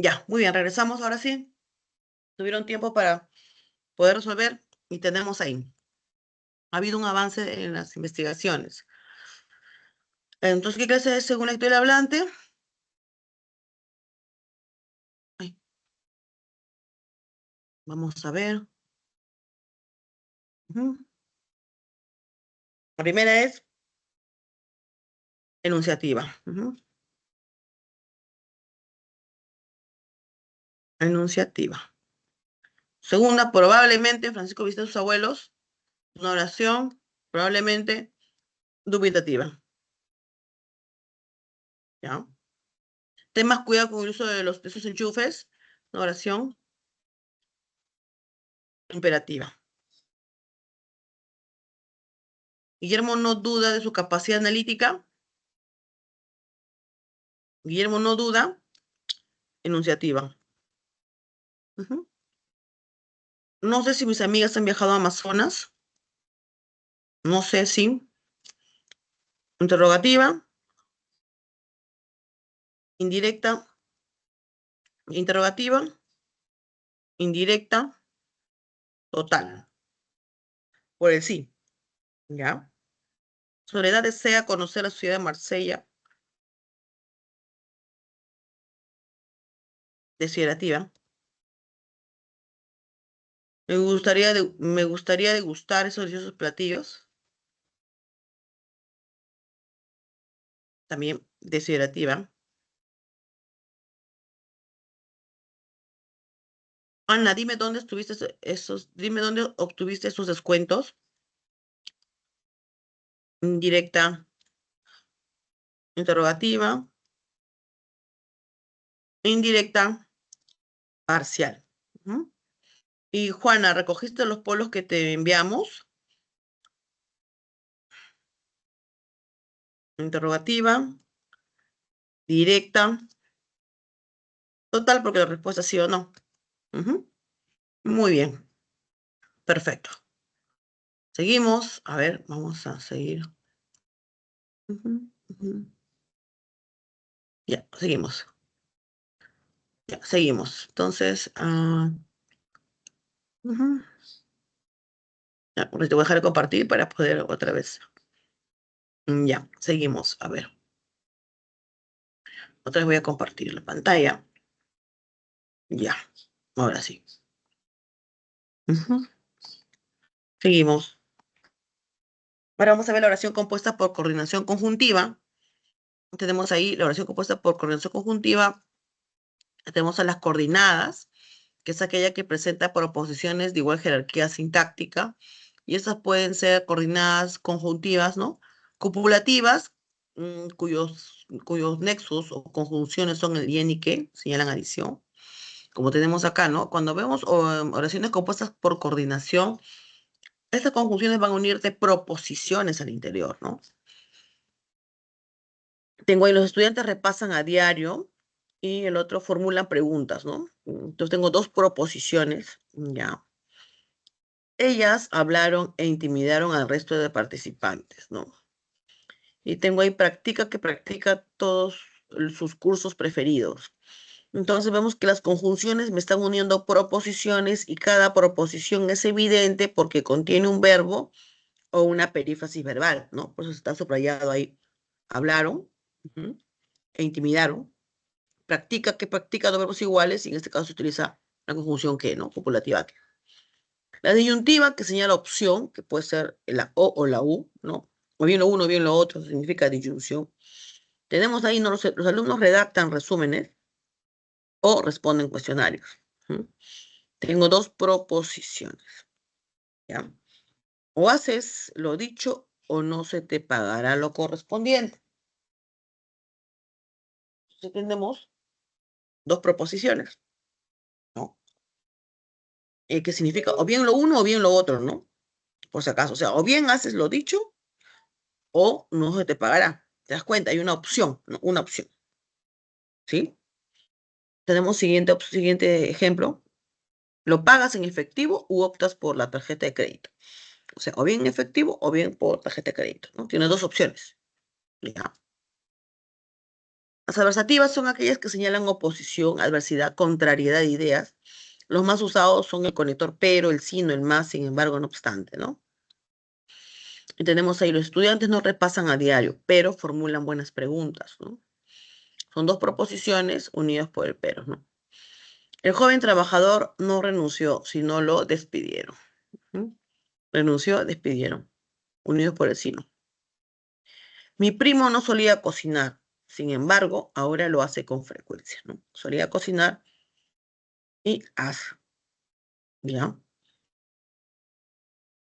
Ya, muy bien, regresamos ahora sí. Tuvieron tiempo para poder resolver y tenemos ahí. Ha habido un avance en las investigaciones. Entonces, ¿qué clase es según la historia hablante? Ay, vamos a ver. Ujú. La primera es enunciativa. Ujú. Enunciativa. Segunda, probablemente Francisco visita a sus abuelos. Una oración, probablemente dubitativa. ¿Ya? Ten más cuidado con el uso de esos enchufes. Una oración imperativa. Guillermo no duda de su capacidad analítica. Guillermo no duda, enunciativa. Ujú. No sé si mis amigas han viajado a Amazonas. No sé si. Interrogativa, indirecta, interrogativa, indirecta, total. Por el sí. ¿Ya? Soledad desea conocer la ciudad de Marsella. Desiderativa. Me gustaría degustar esos deliciosos platillos. También desiderativa. Ana, dime dónde estuviste dime dónde obtuviste esos descuentos. Indirecta, interrogativa, indirecta, parcial. Ujú. Y Juana, ¿recogiste los polos que te enviamos? Interrogativa, directa, total, porque la respuesta es sí o no. Ujú. Muy bien, perfecto. Seguimos. A ver, vamos a seguir. Ujú, ujú. Ya, seguimos. Ya, seguimos. Entonces, ujú. Ya, pues te voy a dejar de compartir para poder otra vez. Ya, seguimos. A ver, otra vez voy a compartir la pantalla. Ya, ahora sí. Ujú. Seguimos. Ahora vamos a ver la oración compuesta por coordinación conjuntiva. Tenemos ahí la oración compuesta por coordinación conjuntiva. Tenemos a las coordinadas, que es aquella que presenta proposiciones de igual jerarquía sintáctica. Y estas pueden ser coordinadas conjuntivas, ¿no? Copulativas, cuyos nexos o conjunciones son el y en y que, señalan adición, como tenemos acá, ¿no? Cuando vemos oraciones compuestas por coordinación, estas conjunciones van a unirte proposiciones al interior, ¿no? Tengo ahí los estudiantes repasan a diario y el otro formulan preguntas, ¿no? Entonces tengo dos proposiciones, ya. Ellas hablaron e intimidaron al resto de participantes, ¿no? Y tengo ahí que practica todos sus cursos preferidos. Entonces vemos que las conjunciones me están uniendo proposiciones y cada proposición es evidente porque contiene un verbo o una perífrasis verbal, ¿no? Por eso está subrayado ahí. Hablaron, ujú, e intimidaron. Que practica dos verbos iguales y en este caso se utiliza la conjunción que, ¿no? Copulativa que. La disyuntiva que señala opción, que puede ser la o la u, ¿no? O bien lo uno o bien lo otro, significa disyunción. Tenemos ahí, ¿no? Los alumnos redactan resúmenes o responden cuestionarios. ¿Mm? Tengo dos proposiciones, ¿ya? O haces lo dicho o no se te pagará lo correspondiente. Entonces tenemos dos proposiciones, ¿no? Que significa o bien lo uno o bien lo otro, ¿no? Por si acaso, o sea, o bien haces lo dicho o no se te pagará. ¿Te das cuenta? Hay una opción, ¿no? Una opción, ¿sí? Tenemos siguiente ejemplo. Lo pagas en efectivo u optas por la tarjeta de crédito. O sea, o bien en efectivo o bien por tarjeta de crédito, ¿no? Tienes dos opciones. ¿Ya? Las adversativas son aquellas que señalan oposición, adversidad, contrariedad de ideas. Los más usados son el conector pero, el sino, el más, sin embargo, no obstante, ¿no? Y tenemos ahí, los estudiantes no repasan a diario, pero formulan buenas preguntas, ¿no? Son dos proposiciones unidas por el pero, ¿no? El joven trabajador no renunció, sino lo despidieron. ¿Mm? Renunció, despidieron, unidos por el sino. Mi primo no solía cocinar, sin embargo, ahora lo hace con frecuencia, ¿no? Solía cocinar y hace, ¿ya?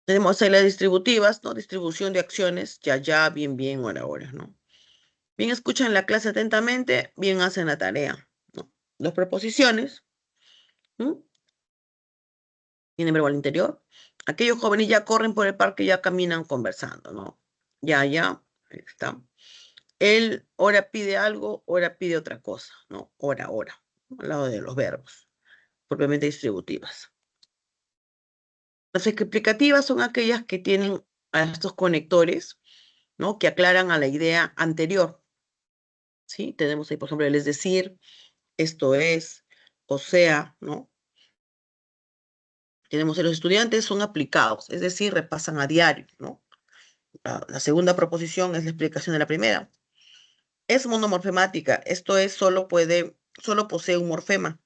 Tenemos ahí las distributivas, ¿no? Distribución de acciones, ya, bien, bien, ahora, ¿no? Bien escuchan la clase atentamente, bien hacen la tarea, ¿no? Dos preposiciones, ¿no? Tienen verbo al interior. Aquellos jóvenes ya corren por el parque, ya caminan conversando, ¿no? Ya, ahí está. Él ahora pide algo, ahora pide otra cosa, ¿no? Ahora, al lado de los verbos, propiamente distributivas. Las explicativas son aquellas que tienen a estos conectores, ¿no? Que aclaran a la idea anterior, ¿sí? Tenemos ahí, por ejemplo, el es decir, esto es, o sea, ¿no? Tenemos los estudiantes son aplicados, es decir, repasan a diario, ¿no? La segunda proposición es la explicación de la primera. Es monomorfemática, esto es, solo posee un morfema.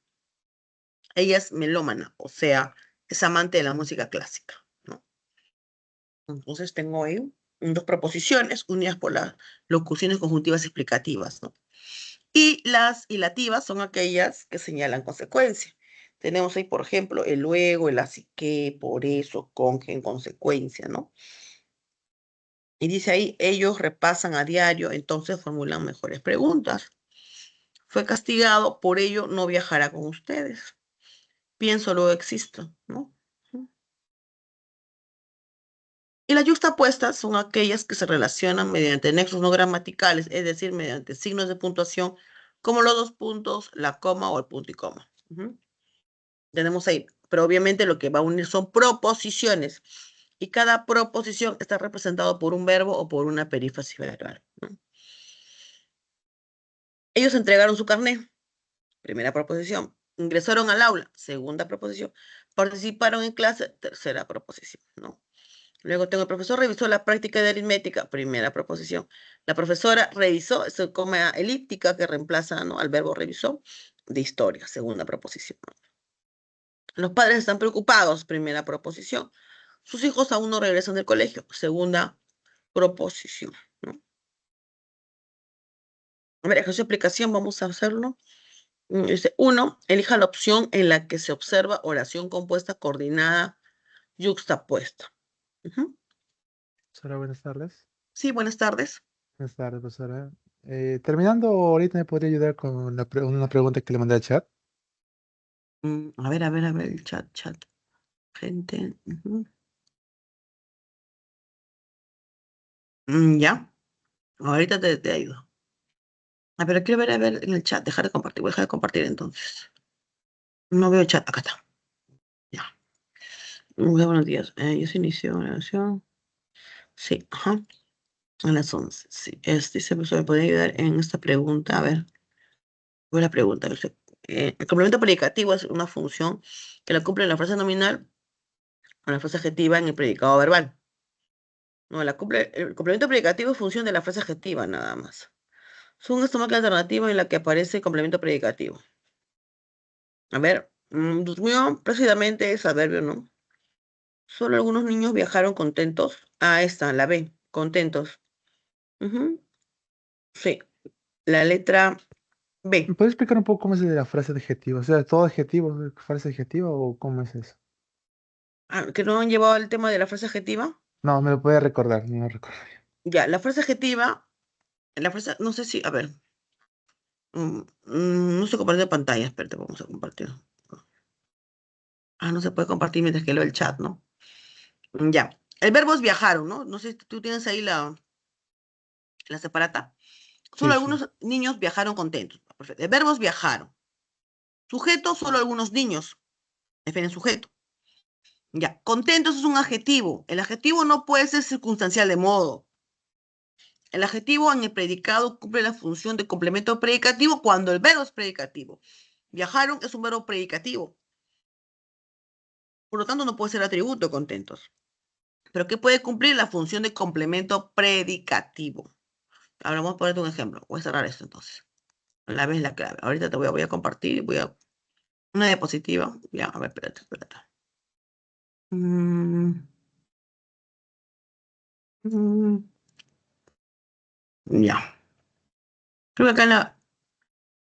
Ella es melómana, o sea, es amante de la música clásica, ¿no? Entonces tengo ahí dos proposiciones unidas por las locuciones conjuntivas explicativas, ¿no? Y las ilativas son aquellas que señalan consecuencia. Tenemos ahí, por ejemplo, el luego, el así que, por eso, con que, en consecuencia, ¿no? Y dice ahí, ellos repasan a diario, entonces formulan mejores preguntas. Fue castigado, por ello no viajará con ustedes. Pienso, luego existo, ¿no? Y las yuxtapuestas son aquellas que se relacionan mediante nexos no gramaticales, es decir, mediante signos de puntuación, como los dos puntos, la coma o el punto y coma. Tenemos ahí, pero obviamente lo que va a unir son proposiciones, y cada proposición está representado por un verbo o por una perífrasis verbal, ¿no? Ellos entregaron su carnet, primera proposición. Ingresaron al aula, segunda proposición. Participaron en clase, tercera proposición, ¿no? Luego tengo el profesor revisó la práctica de aritmética, primera proposición. La profesora revisó, es coma elíptica que reemplaza, ¿no?, al verbo revisó, de historia, segunda proposición. Los padres están preocupados, primera proposición. Sus hijos aún no regresan del colegio, segunda proposición, ¿no? A ver, ejercicio de aplicación, vamos a hacerlo. Dice, 1, elija la opción en la que se observa oración compuesta, coordinada, yuxtapuesta. Profesora, buenas tardes. Sí, buenas tardes. Buenas tardes, profesora. Terminando, ahorita me podría ayudar con una pregunta que le mandé al chat. A ver, el chat. Gente. Ya, ahorita te ayudo. Pero quiero ver, a ver en el chat, dejar de compartir, voy a dejar de compartir entonces. No veo el chat, acá está. Ya. Muy buenos días. Ya se inició la oración. Sí, ajá. A las 11. Sí. Dice, profesor, ¿me puede ayudar en esta pregunta? A ver, voy a la pregunta. El complemento predicativo es una función que la cumple la frase nominal o la frase adjetiva en el predicado verbal. No, el complemento predicativo es función de la frase adjetiva, nada más. Son esta marca alternativa en la que aparece el complemento predicativo. A ver, durmió precisamente es adverbio, ¿no? Solo algunos niños viajaron contentos. Esta, la B, contentos. Sí, la letra ¿Me B. puede explicar un poco cómo es de la frase adjetiva? O sea, ¿todo adjetivo, frase adjetiva o cómo es eso? ¿Que no han llevado el tema de la frase adjetiva? No, me lo puede recordar, no me recuerdo bien. Ya, la frase adjetiva, no sé si, a ver, no estoy compartiendo pantalla, espérate, vamos a compartir. No se puede compartir mientras que leo el chat, ¿no? Ya, el verbo es viajaron, ¿no? No sé si tú tienes ahí la separata. Solo Sí, sí. algunos niños viajaron contentos. Perfecto. El verbo es viajaron. Sujeto, solo algunos niños. Definen sujeto. Ya, contentos es un adjetivo. El adjetivo no puede ser circunstancial de modo. El adjetivo en el predicado cumple la función de complemento predicativo cuando el verbo es predicativo. Viajaron es un verbo predicativo. Por lo tanto, no puede ser atributo contentos. Pero ¿qué puede cumplir? La función de complemento predicativo. Ahora vamos a ponerte un ejemplo. Voy a cerrar esto entonces. La vez la clave. Ahorita te voy a compartir. Una diapositiva. Ya, a ver, espérate. Ya. Creo que acá en la,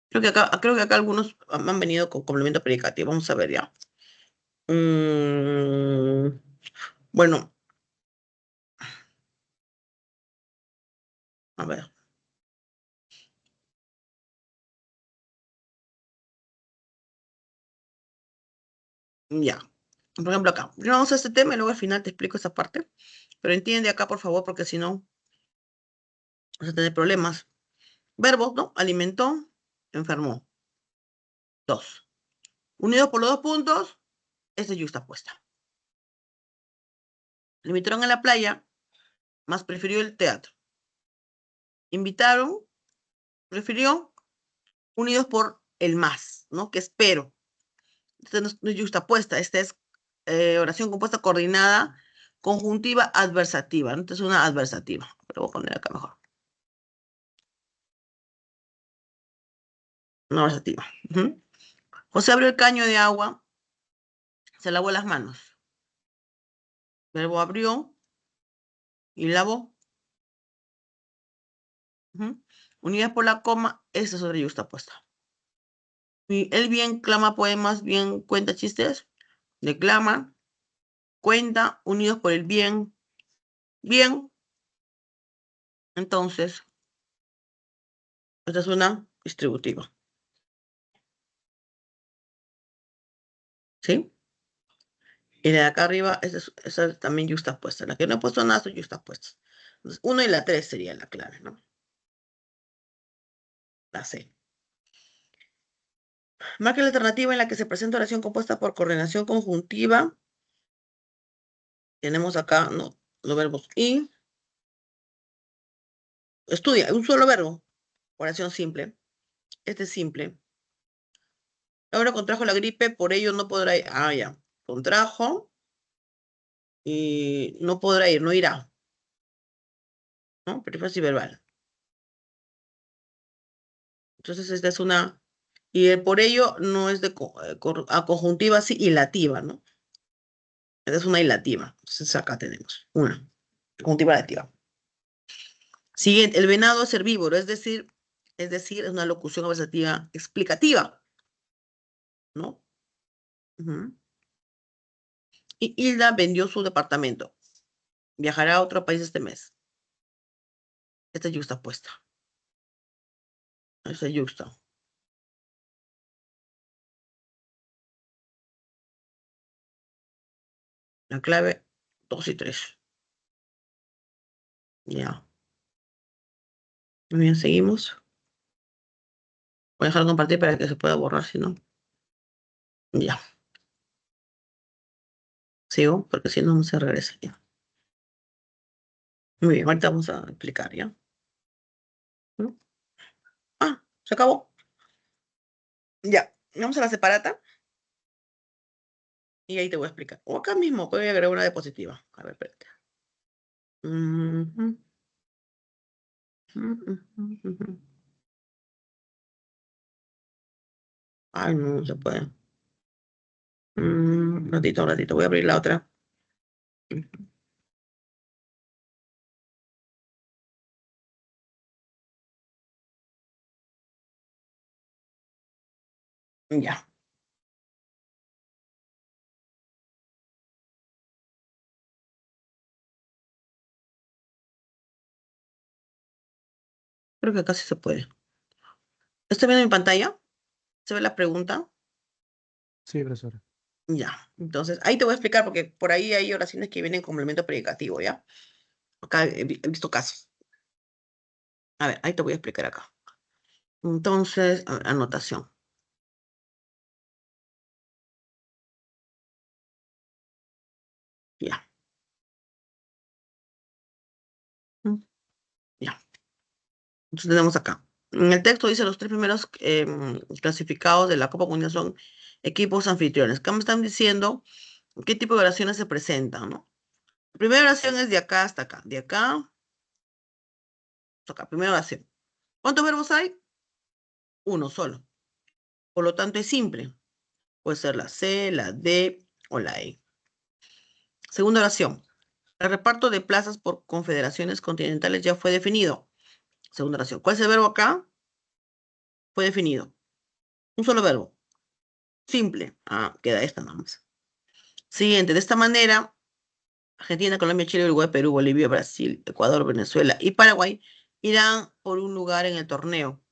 creo que acá algunos han venido con complemento predicativo. Vamos a ver ya. Bueno, a ver. Ya. Por ejemplo, acá. Primero vamos a este tema y luego al final te explico esa parte. Pero entiende acá, por favor, porque si no, vas a tener problemas. Verbos, ¿no? Alimentó, enfermó. Dos. Unidos por los dos puntos, esta es yuxtapuesta. Le invitaron a la playa, más prefirió el teatro. Invitaron, prefirió, unidos por el más, ¿no? Que es pero. Esta no es yuxtapuesta, esta es oración compuesta coordinada, conjuntiva, adversativa. ¿No? Esta es una adversativa. Pero voy a poner acá mejor. Una adversativa. José abrió el caño de agua, se lavó las manos. Verbo abrió y lavó. Unidas por la coma, esa es otra yuxtapuesta. Y él bien clama poemas, bien cuenta chistes, declama, cuenta, unidos por el bien, bien. Entonces, esta es una distributiva. ¿Sí? Y de acá arriba, esa es también yuxtapuesta. La que no he puesto nada son yuxtapuestas. Entonces, 1 y la 3 sería la clave, ¿no? La C. Marca la alternativa en la que se presenta oración compuesta por coordinación conjuntiva. Tenemos acá, ¿no? Los verbos y. Estudia, un solo verbo. Oración simple. Este es simple. Ahora contrajo la gripe, por ello no podrá ir. Ah, ya. Contrajo y no podrá ir, no irá. ¿No? Perífrasis verbal. Entonces, esta es una. Y el por ello no es de a conjuntiva, sí, ilativa, ¿no? Esta es una ilativa. Entonces, acá tenemos una. Conjuntiva ilativa. Siguiente, el venado es herbívoro, es una locución adversativa explicativa, ¿no? Y Hilda vendió su departamento. Viajará a otro país este mes. Esta es yuxtapuesta. Esta es yuxta. La clave 2 y 3. Ya. Muy bien, seguimos. Voy a dejar de compartir para que se pueda borrar, si no. Ya. Sigo, porque si no, no se regresa ya. Muy bien, ahorita vamos a explicar, ¿ya? ¿No? Ah, se acabó. Ya. Vamos a la separata. Y ahí te voy a explicar. O acá mismo, voy a agregar una diapositiva. A ver, espérate. Ay, no se puede. Un ratito. Voy a abrir la otra. Ya. Creo que casi se puede. ¿Está viendo mi pantalla? ¿Se ve la pregunta? Sí, profesora. Ya. Entonces, ahí te voy a explicar porque por ahí hay oraciones que vienen en complemento predicativo, ¿ya? Acá he visto casos. A ver, ahí te voy a explicar acá. Entonces, a ver, anotación. Ya. Ya. Entonces tenemos acá. En el texto dice los tres primeros clasificados de la Copa Mundial son equipos anfitriones. Acá me están diciendo qué tipo de oraciones se presentan, ¿no? La primera oración es de acá hasta acá. De acá hasta acá. Primera oración. ¿Cuántos verbos hay? Uno solo. Por lo tanto, es simple. Puede ser la C, la D o la E. Segunda oración. El reparto de plazas por confederaciones continentales ya fue definido. Segunda oración. ¿Cuál es el verbo acá? Fue definido. Un solo verbo. Simple. Ah, queda esta nomás. Siguiente. De esta manera, Argentina, Colombia, Chile, Uruguay, Perú, Bolivia, Brasil, Ecuador, Venezuela y Paraguay irán por un lugar en el torneo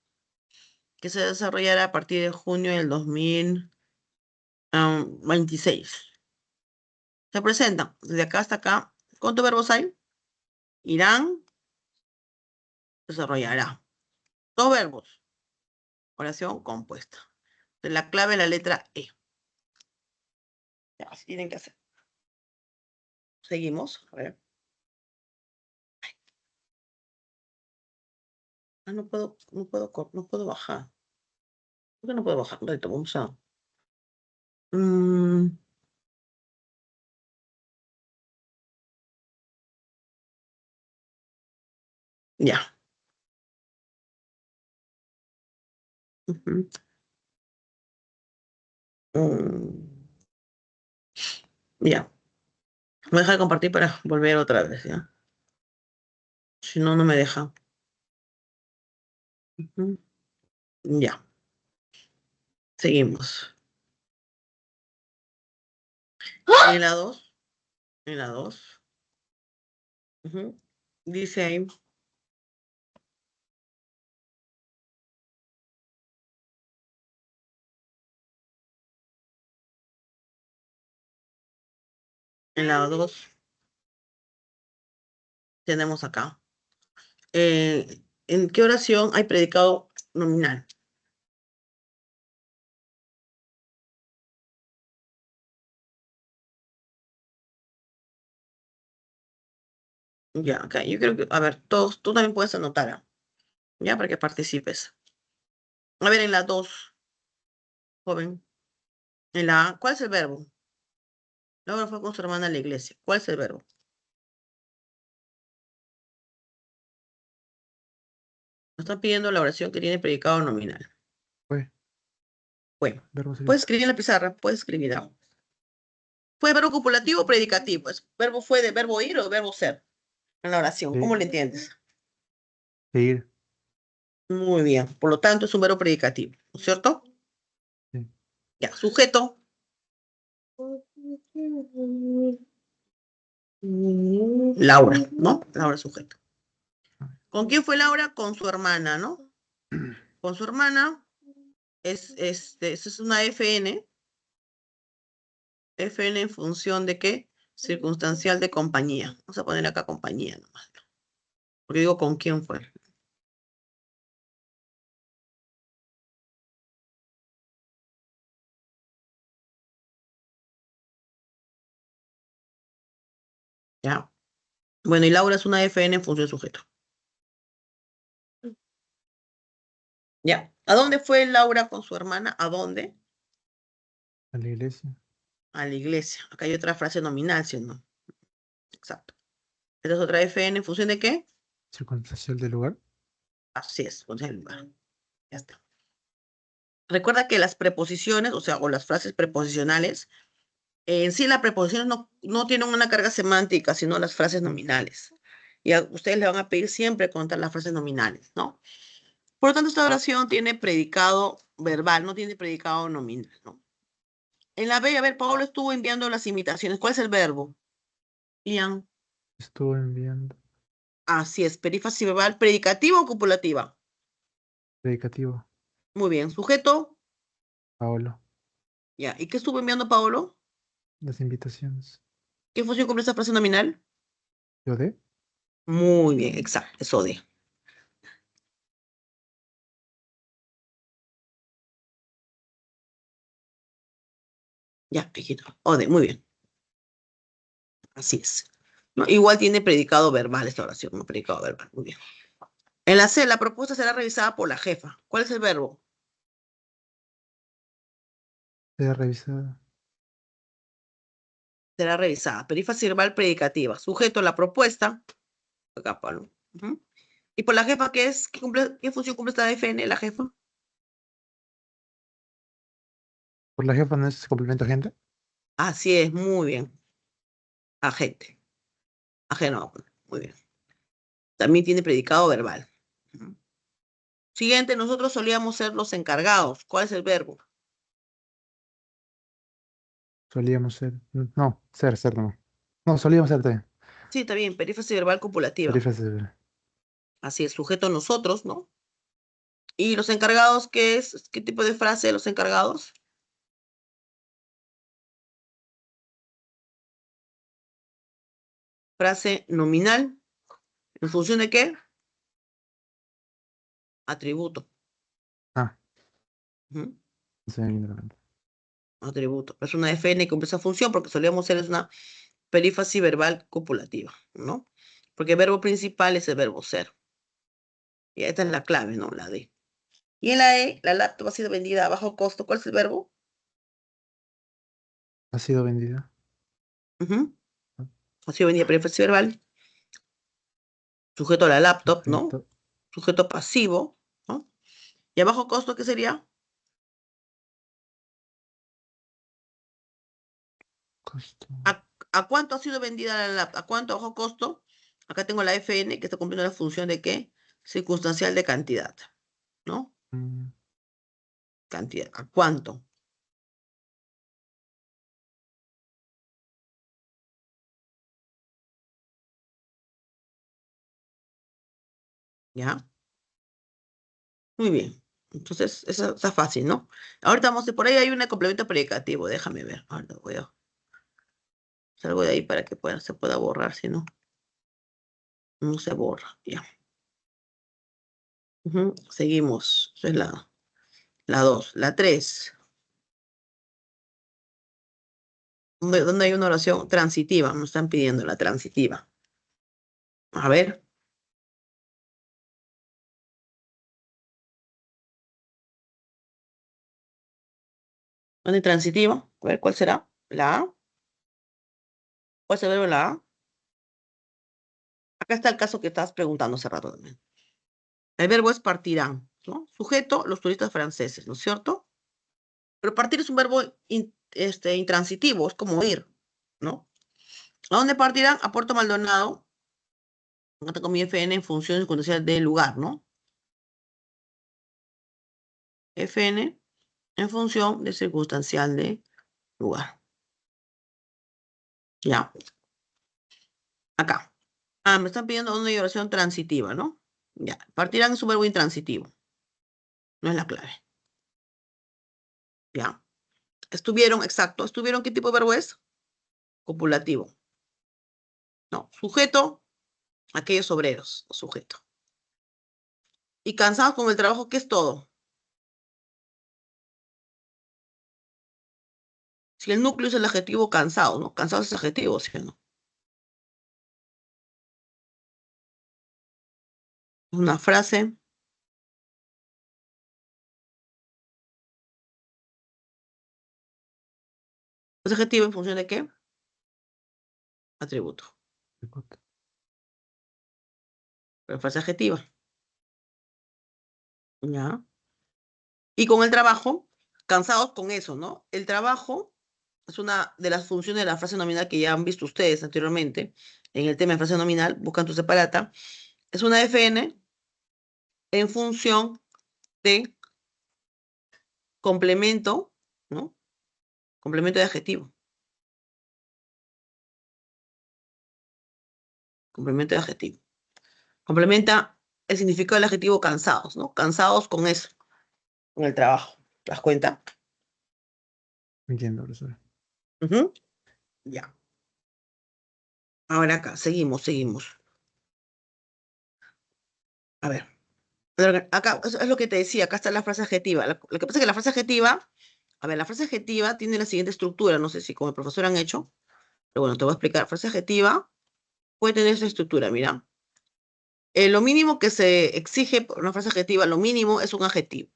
que se desarrollará a partir de junio del 2026. Se presentan desde acá hasta acá. ¿Cuántos verbos hay? Irán, desarrollará. Dos verbos. Oración compuesta. De la clave la letra E. Ya, así tienen que hacer. Seguimos. A ver. Ah, no puedo bajar. ¿Por qué no puedo bajar? Un ratito, vamos a. Mm, ya. Ujú. Mm, ya. Voy a dejar de compartir para volver otra vez, ¿ya? Si no, no me deja. Ujú. Ya. Seguimos. En la 2. En la 2. Ujú. Dice ahí. En la 2 tenemos acá. ¿En qué oración hay predicado nominal? Ya, acá. Yo creo que, a ver, todos, tú también puedes anotar, ¿ah? Ya, para que participes. A ver, en la 2, joven. En la A, ¿cuál es el verbo? Laura fue con su hermana a la iglesia. ¿Cuál es el verbo? Nos están pidiendo la oración que tiene predicado nominal. Fue, Bueno, verbo sería. puedes escribir en la pizarra, puedes escribir. ¿Ah? ¿Fue verbo copulativo o predicativo? ¿Verbo fue de verbo ir o de verbo ser? En la oración, ¿cómo Sí, le entiendes? seguir. Muy bien, por lo tanto es un verbo predicativo, ¿no es cierto? Sí. Ya, sujeto. Laura, ¿no? Laura sujeto. ¿Con quién fue Laura? Con su hermana, ¿no? Con su hermana es una FN. FN en función de qué? Circunstancial de compañía. Vamos a poner acá compañía nomás. Porque digo con quién fue. Ya. Bueno, y Laura es una FN en función de sujeto. Ya. ¿A dónde fue Laura con su hermana? ¿A dónde? A la iglesia. A la iglesia. Acá hay otra frase nominal, ¿sí o no? Exacto. Esta es otra FN en función de qué? Circunstancial del lugar. Así es, función del lugar. Ya está. Recuerda que las preposiciones, o sea, o las frases preposicionales, en sí las preposiciones no tienen una carga semántica, sino las frases nominales. Y a ustedes le van a pedir siempre contar las frases nominales, ¿no? Por lo tanto, esta oración tiene predicado verbal, no tiene predicado nominal, ¿no? En la B, a ver, Pablo estuvo enviando las invitaciones. ¿Cuál es el verbo? Ian. Estuvo enviando. Así es, perífrasis verbal, predicativa o copulativa. Predicativo. Muy bien, sujeto. Paolo. Ya. ¿Y qué estuvo enviando Pablo? Las invitaciones. ¿Qué función cumple esta frase nominal? ¿Yo de? Muy bien, exacto, eso de. Ya, hijito. O de, muy bien. Así es. ¿No? Igual tiene predicado verbal esta oración, no predicado verbal. Muy bien. En la C, la propuesta será revisada por la jefa. ¿Cuál es el verbo? Será revisada. Será revisada. Perífrasis verbal predicativa. Sujeto, la propuesta. Acá, Pablo. Ujú. ¿Y por la jefa qué es? ¿Qué función cumple esta FN, la jefa? ¿Por la jefa no es complemento agente? Así es, muy bien. Agente. Ajeno. Muy bien. También tiene predicado verbal. Ujú. Siguiente, nosotros solíamos ser los encargados. ¿Cuál es el verbo? Solíamos ser. No, ser no. No, solíamos ser también. Sí, está bien, perífrasis verbal copulativa. Perífrasis verbal. Así es, sujeto nosotros, ¿no? ¿Y los encargados qué es? ¿Qué tipo de frase de los encargados? Frase nominal. ¿En función de qué? Atributo. Ah, Ujú. no se me viene a la mente. Atributo. Es una FN que cumple esa función porque solíamos ser es una perífrasis verbal copulativa, ¿no? Porque el verbo principal es el verbo ser. Y esta es la clave, ¿no? La D. Y en la E, la laptop ha sido vendida a bajo costo. ¿Cuál es el verbo? Ha sido vendida. Ujú. Ha sido vendida perífrasis verbal. Sujeto a la laptop, ¿no? Sujeto. Sujeto pasivo, ¿no? ¿Y a bajo costo qué sería? Costo. ¿A cuánto ha sido vendida la laptop? ¿A cuánto a bajo costo? Acá tengo la FN que está cumpliendo la función de qué? Circunstancial de cantidad, ¿no? Mm, Cantidad. ¿A cuánto? ¿Ya? Muy bien. Entonces, eso está fácil, ¿no? Ahorita vamos a por ahí hay un complemento predicativo. Déjame ver. Ahora voy a salgo de ahí para que se pueda borrar, si no, no se borra. Ya. Ujú. Seguimos. Esa es la 2. La 3. ¿Dónde hay una oración transitiva? Me están pidiendo la transitiva. A ver. ¿Dónde hay transitiva? A ver, ¿cuál será? ¿La A? ¿Cuál es el verbo en la A? Acá está el caso que estabas preguntando hace rato también. El verbo es partirán, ¿no? Sujeto, los turistas franceses, ¿no es cierto? Pero partir es un verbo intransitivo, es como ir, ¿no? ¿A dónde partirán? A Puerto Maldonado. Acá tengo mi FN en función circunstancial del lugar, ¿no? FN en función de circunstancial de lugar. Ya. Acá. Ah, me están pidiendo dónde hay oración transitiva, ¿no? Ya. Partirán es un verbo intransitivo. No es la clave. Ya. Estuvieron, exacto. ¿Estuvieron qué tipo de verbo es? Copulativo. No. Sujeto, aquellos obreros. Sujeto. Y cansados con el trabajo, ¿qué es todo? Si el núcleo es el adjetivo cansado, ¿no? Cansado es adjetivo, ¿sí o no? Una frase. ¿Es adjetivo en función de qué? Atributo. Pero frase adjetiva. ¿Ya? Y con el trabajo, cansados con eso, ¿no? El trabajo es una de las funciones de la frase nominal que ya han visto ustedes anteriormente en el tema de frase nominal, buscan tu separata. Es una FN en función de complemento, ¿no? Complemento de adjetivo. Complemento de adjetivo. Complementa el significado del adjetivo cansados, ¿no? Cansados con eso, con el trabajo. ¿Te das cuenta? Entiendo, profesor. Ujú. Ya. Ahora acá, seguimos. A ver. Acá es lo que te decía, acá está la frase adjetiva. Lo que pasa es que la frase adjetiva, a ver, la frase adjetiva tiene la siguiente estructura, no sé si como el profesor han hecho, pero bueno, te voy a explicar. Frase adjetiva puede tener esta estructura, mira. Lo mínimo que se exige por una frase adjetiva, lo mínimo es un adjetivo.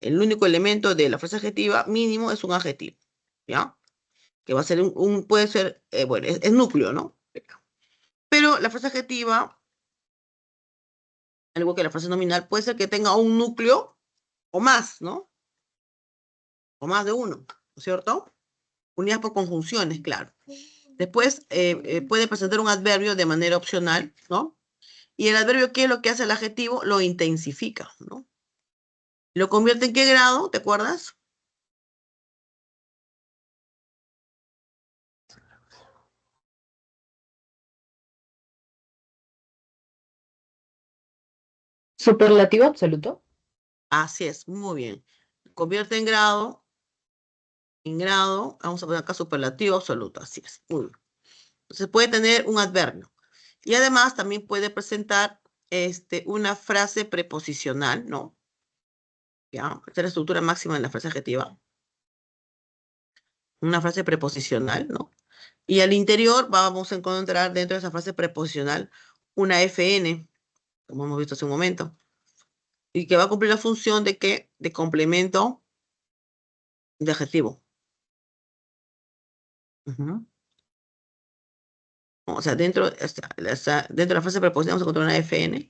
El único elemento de la frase adjetiva mínimo es un adjetivo, ¿ya? Que va a ser puede ser, bueno, es núcleo, ¿no? Pero la frase adjetiva, al igual que la frase nominal, puede ser que tenga un núcleo o más, ¿no? O más de uno, ¿no es cierto? Unidas por conjunciones, claro. Después puede presentar un adverbio de manera opcional, ¿no? Y el adverbio, ¿qué es lo que hace el adjetivo? Lo intensifica, ¿no? ¿Lo convierte en qué grado? ¿Te acuerdas? Superlativo absoluto. Así es, muy bien. Convierte en grado, vamos a poner acá superlativo absoluto, así es, muy bien. Entonces puede tener un adverbio. Y además también puede presentar una frase preposicional, ¿no? ¿Ya? Esta es la estructura máxima de la frase adjetiva. Una frase preposicional, ¿no? Y al interior vamos a encontrar dentro de esa frase preposicional una FN, como hemos visto hace un momento, y que va a cumplir la función de ¿qué? De complemento de adjetivo. Ujú. O sea, dentro de la frase preposicional vamos a encontrar una FN.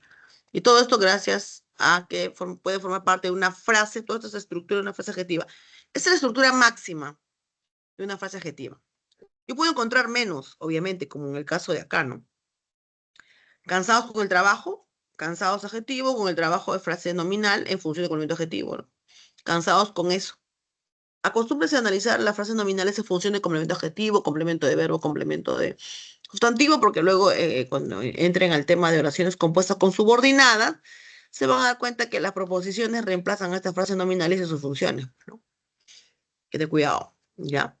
Y todo esto gracias a que puede formar parte de una frase, toda esta estructura de una frase adjetiva. Esa es la estructura máxima de una frase adjetiva. Yo puedo encontrar menos, obviamente, como en el caso de acá, ¿no? Cansados con el trabajo, cansados adjetivo, con el trabajo de frase nominal en función del complemento adjetivo, ¿no? Cansados con eso. Acostúmbrese a analizar las frases nominales en función de complemento adjetivo, complemento de verbo, complemento de sustantivo, porque luego cuando entren al tema de oraciones compuestas con subordinadas, se van a dar cuenta que las proposiciones reemplazan a estas frases nominales y sus funciones, ¿no? Que de cuidado, ¿ya?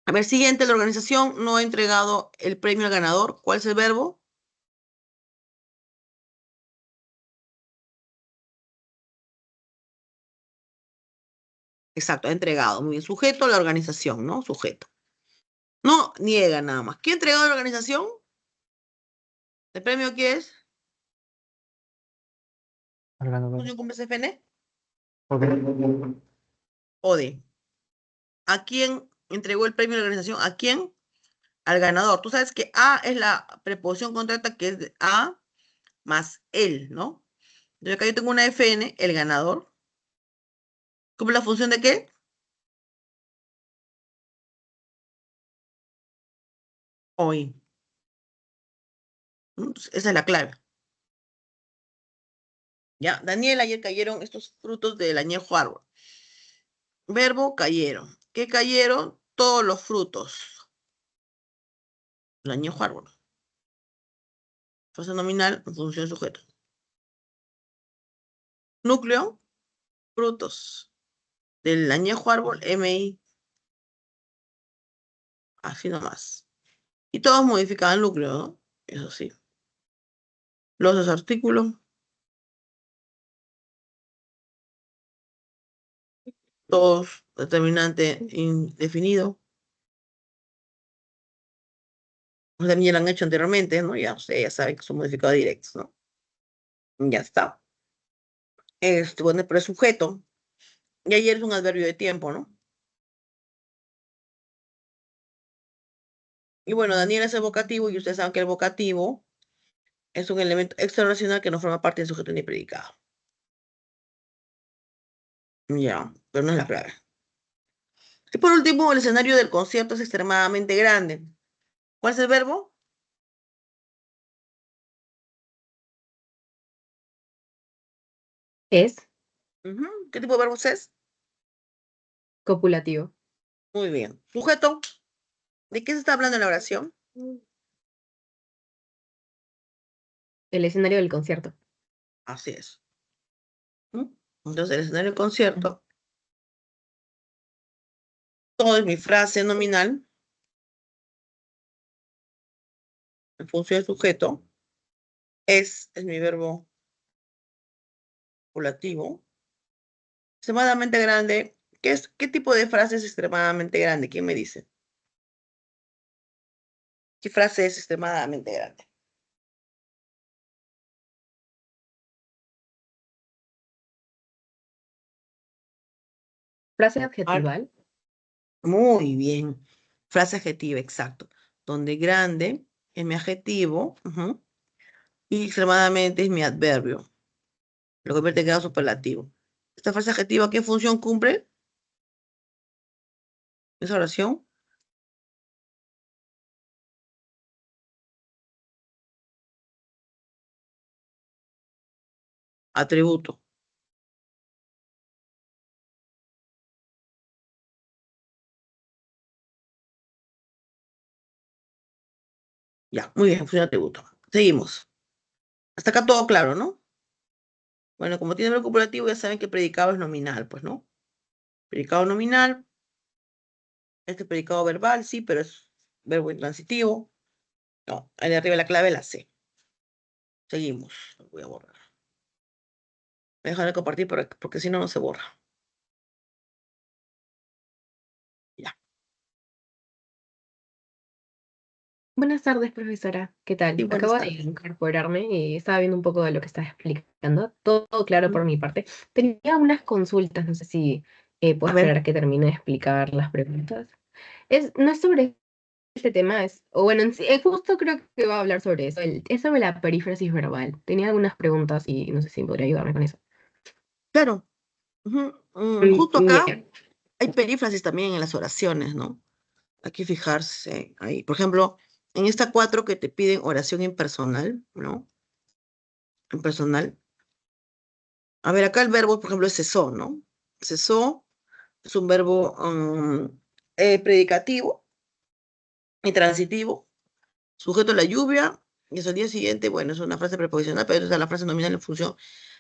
A ver, siguiente, la organización no ha entregado el premio al ganador. ¿Cuál es el verbo? Exacto, ha entregado. Muy bien, sujeto a la organización, ¿no? Sujeto. No niega nada más. ¿Quién ha entregado la organización? ¿El premio qué es? Al ganador. ¿Función con BCFN? Ok. O de. ¿A quién entregó el premio de la organización? ¿A quién? Al ganador. Tú sabes que a es la preposición contracta que es de a más él, ¿no? Entonces acá yo tengo una FN, el ganador. ¿Cumple la función de qué? Hoy. Entonces, esa es la clave. Ya, Daniel, ayer cayeron estos frutos del añejo árbol. Verbo, cayeron. ¿Qué cayeron? Todos los frutos. El añejo árbol. Frase nominal, función sujeto. Núcleo, frutos. Del añejo árbol, MI. Así nomás. Y todos modificaban el núcleo, ¿no? Eso sí. Los dos artículos, todos determinante indefinido. También ya lo han hecho anteriormente, ¿no? Ya, ya saben que son modificados directos, ¿no? Ya está. Bueno, pero es sujeto. Y ayer es un adverbio de tiempo, ¿no? Y bueno, Daniel es el vocativo y ustedes saben que el vocativo es un elemento extrarracional que no forma parte del sujeto ni predicado. Ya, pero no es la clave. Y por último, el escenario del concierto es extremadamente grande. ¿Cuál es el verbo? Es ¿Qué tipo de verbos es? copulativo. Muy bien. Sujeto. ¿De qué se está hablando en la oración? El escenario del concierto. Así es. Entonces, el escenario del concierto, todo es mi frase nominal en función del sujeto, es mi verbo copulativo. Extremadamente grande. ¿Qué tipo de frase es extremadamente grande? ¿Quién me dice? ¿Qué frase es extremadamente grande? Frase Ar- adjetival. Muy bien. Frase adjetiva, exacto. Donde grande es mi adjetivo, ujú, y extremadamente es mi adverbio. Lo convierte en grado superlativo. Esta frase adjetiva, ¿qué función cumple esa oración? Atributo. Ya, muy bien, función de atributo. Seguimos. Hasta acá todo claro, ¿no? Bueno, como tiene verbo copulativo, ya saben que el predicado es nominal, pues, ¿no? Predicado nominal, este predicado verbal, sí, pero es verbo intransitivo. No, ahí de arriba la clave la C. Seguimos. Lo voy a borrar. Voy a dejar de compartir porque si no, no se borra. Ya. Buenas tardes, profesora. ¿Qué tal? Sí, buenas Acabo de tardes. incorporarme y estaba viendo un poco de lo que estás explicando. Todo claro por Mm. mi parte. Tenía unas consultas, no sé si A puedo ver, esperar a que termine de explicar las preguntas. No es sobre este tema, o bueno, en sí, justo creo que va a hablar sobre eso. Es sobre la perífrasis verbal. Tenía algunas preguntas y no sé si podría ayudarme con eso. claro. Ujú, justo acá Ya. hay perífrasis también en las oraciones, ¿no? Hay que fijarse ahí. Por ejemplo, en esta 4 que te piden oración impersonal, ¿no? Impersonal. A ver, acá el verbo, por ejemplo, es cesó, ¿no? Cesó es un verbo predicativo y transitivo, sujeto a la lluvia, y eso al día siguiente, bueno, es una frase preposicional, pero es la frase nominal en función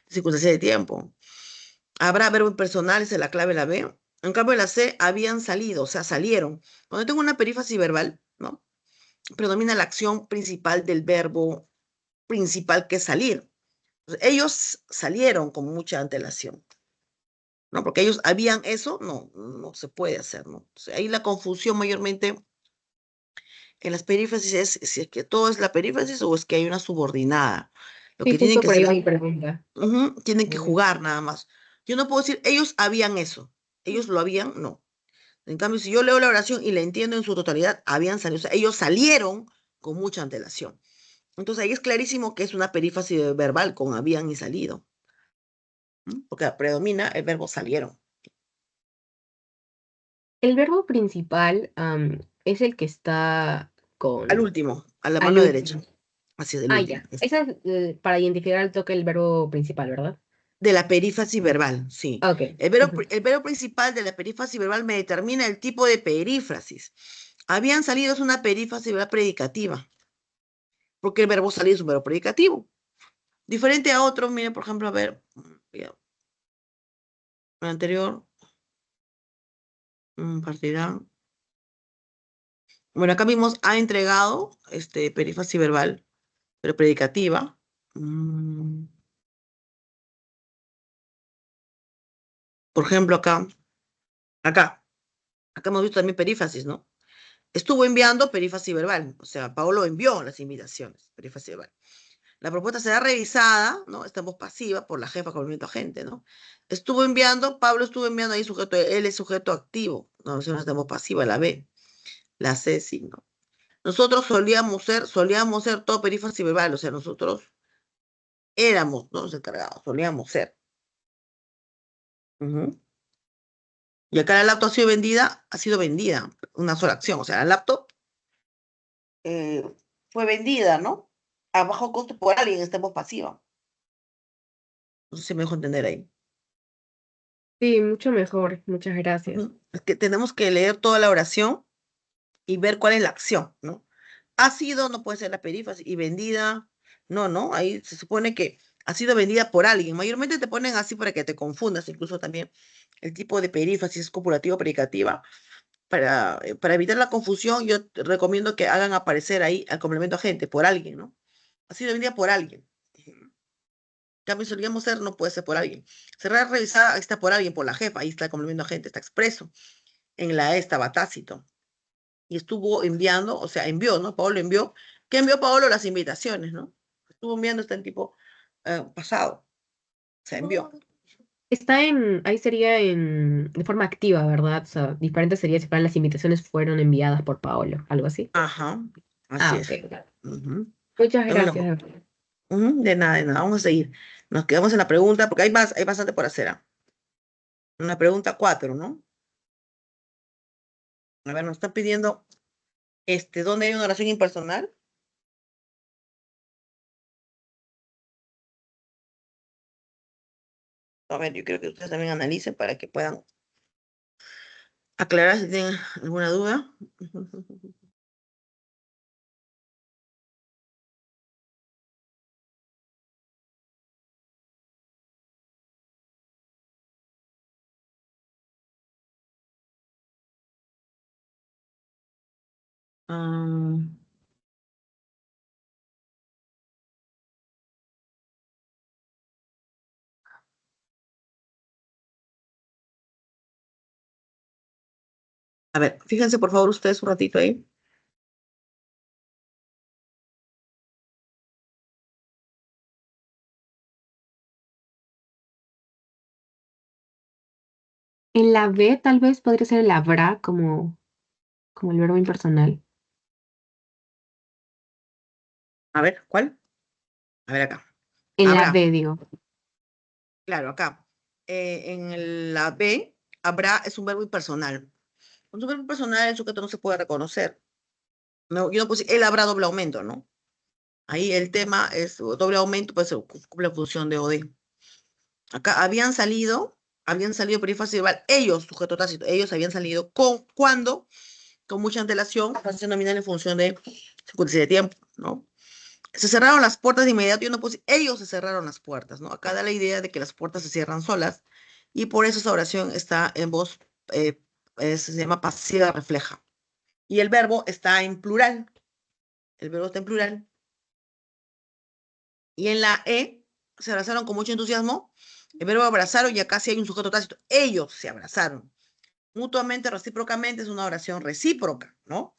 de circunstancia de tiempo. Habrá verbo impersonal, esa es la clave, la B. En cambio, la C, habían salido, o sea, salieron. Cuando tengo una perífrasis verbal, ¿no? Predomina la acción principal del verbo principal, que es salir. Ellos salieron con mucha antelación, ¿no? Porque ellos habían eso, no se puede hacer, ¿no? O sea, ahí la confusión mayormente en las perífrasis es si es que todo es la perífrasis o es que hay una subordinada. Lo Sí, que tienen justo que por ahí hacer, va mi pregunta. tienen que jugar nada más. Yo no puedo decir, ellos habían eso, ellos lo habían, no. En cambio, si yo leo la oración y la entiendo en su totalidad, habían salido, o sea, ellos salieron con mucha antelación. Entonces ahí es clarísimo que es una perífrasis verbal con habían y salido, ¿no? Porque predomina el verbo salieron. El verbo principal es el que está Al con último, a la al mano derecha. último. Así es, el Ah, último. ya. Esa es para identificar al toque el verbo principal, ¿verdad? De la perífrasis verbal, sí. Ah, ok. Ujú. El verbo principal de la perífrasis verbal me determina el tipo de perífrasis. Habían salido es una perífrasis verbal predicativa, porque el verbo salir es un verbo predicativo. Diferente a otro, mire, por ejemplo, a ver, el anterior, partirá. Bueno, acá vimos ha entregado perífrasis verbal, pero predicativa. Mm, Por ejemplo, acá, acá hemos visto también perífrasis, ¿no? Estuvo enviando perífrasis verbal, o sea, Paolo envió las invitaciones, perífrasis verbal. La propuesta será revisada, ¿no? Esta voz pasiva por la jefa con movimiento agente, ¿no? Estuvo enviando, Pablo estuvo enviando ahí sujeto, él es sujeto activo, no, es una voz pasiva, la B, la C sí, ¿no? Nosotros solíamos ser todo perífrasis verbal, o sea, nosotros éramos, ¿no? Los encargados, solíamos ser. Ujú. Y acá la laptop ha sido vendida, una sola acción, o sea, la laptop eh, fue vendida, ¿no? A bajo costo por alguien, esta voz pasiva. No sé si me dejo entender ahí. Sí, mucho mejor. Muchas gracias. Es que tenemos que leer toda la oración y ver cuál es la acción, ¿no? Ha sido, no puede ser la perífrasis, y vendida, no, ahí se supone que ha sido vendida por alguien. Mayormente te ponen así para que te confundas, incluso también el tipo de perífrasis es copulativa o predicativa. Para evitar la confusión, yo te recomiendo que hagan aparecer ahí al complemento agente, por alguien, ¿no? Ha sido vendida por alguien. Cambio, solíamos ser, no puede ser por alguien. Cerrar, revisada, ahí está por alguien, por la jefa, ahí está el complemento agente, está expreso. En la E estaba tácito. Y estuvo enviando, o sea, envió, ¿no? Pablo envió. ¿Qué envió Pablo? Las invitaciones, ¿no? Estuvo enviando este tipo pasado. O sea, envió. ahí sería de forma activa, ¿verdad? O sea, diferente sería si fueran las invitaciones fueron enviadas por Paolo, algo así. Ajá, así Ah, es. ok. Ujú. Muchas También gracias. De verdad. de nada, de nada. Vamos a seguir. Nos quedamos en la pregunta, porque hay bastante por hacer. Una pregunta 4, ¿no? A ver, nos están pidiendo, ¿dónde hay una oración impersonal? A ver, yo creo que ustedes también analicen para que puedan aclarar si tienen alguna duda. Ah, a ver, fíjense por favor ustedes un ratito ahí. En la B tal vez podría ser el habrá como el verbo impersonal. A ver, ¿cuál? A ver acá. En la Habrá, B, digo. claro, acá. La B, habrá es un verbo impersonal. Un verbo impersonal, el sujeto no se puede reconocer. No, yo no puse, él habrá doble aumento, ¿no? Ahí el tema es doble aumento, pues cumple función de OD. Acá habían salido perífrasis verbal, ellos, sujeto tácito, ellos habían salido cuando, con mucha antelación, frase nominal en función de circunstancia de tiempo, ¿no? Se cerraron las puertas de inmediato, yo no puse, ellos se cerraron las puertas, ¿no? Acá da la idea de que las puertas se cierran solas, y por eso esa oración está en voz, se llama pasiva refleja. Y el verbo está en plural, el verbo está en plural. Y en la E, se abrazaron con mucho entusiasmo, el verbo abrazaron y acá sí hay un sujeto tácito, ellos se abrazaron. Mutuamente, recíprocamente es una oración recíproca, ¿no?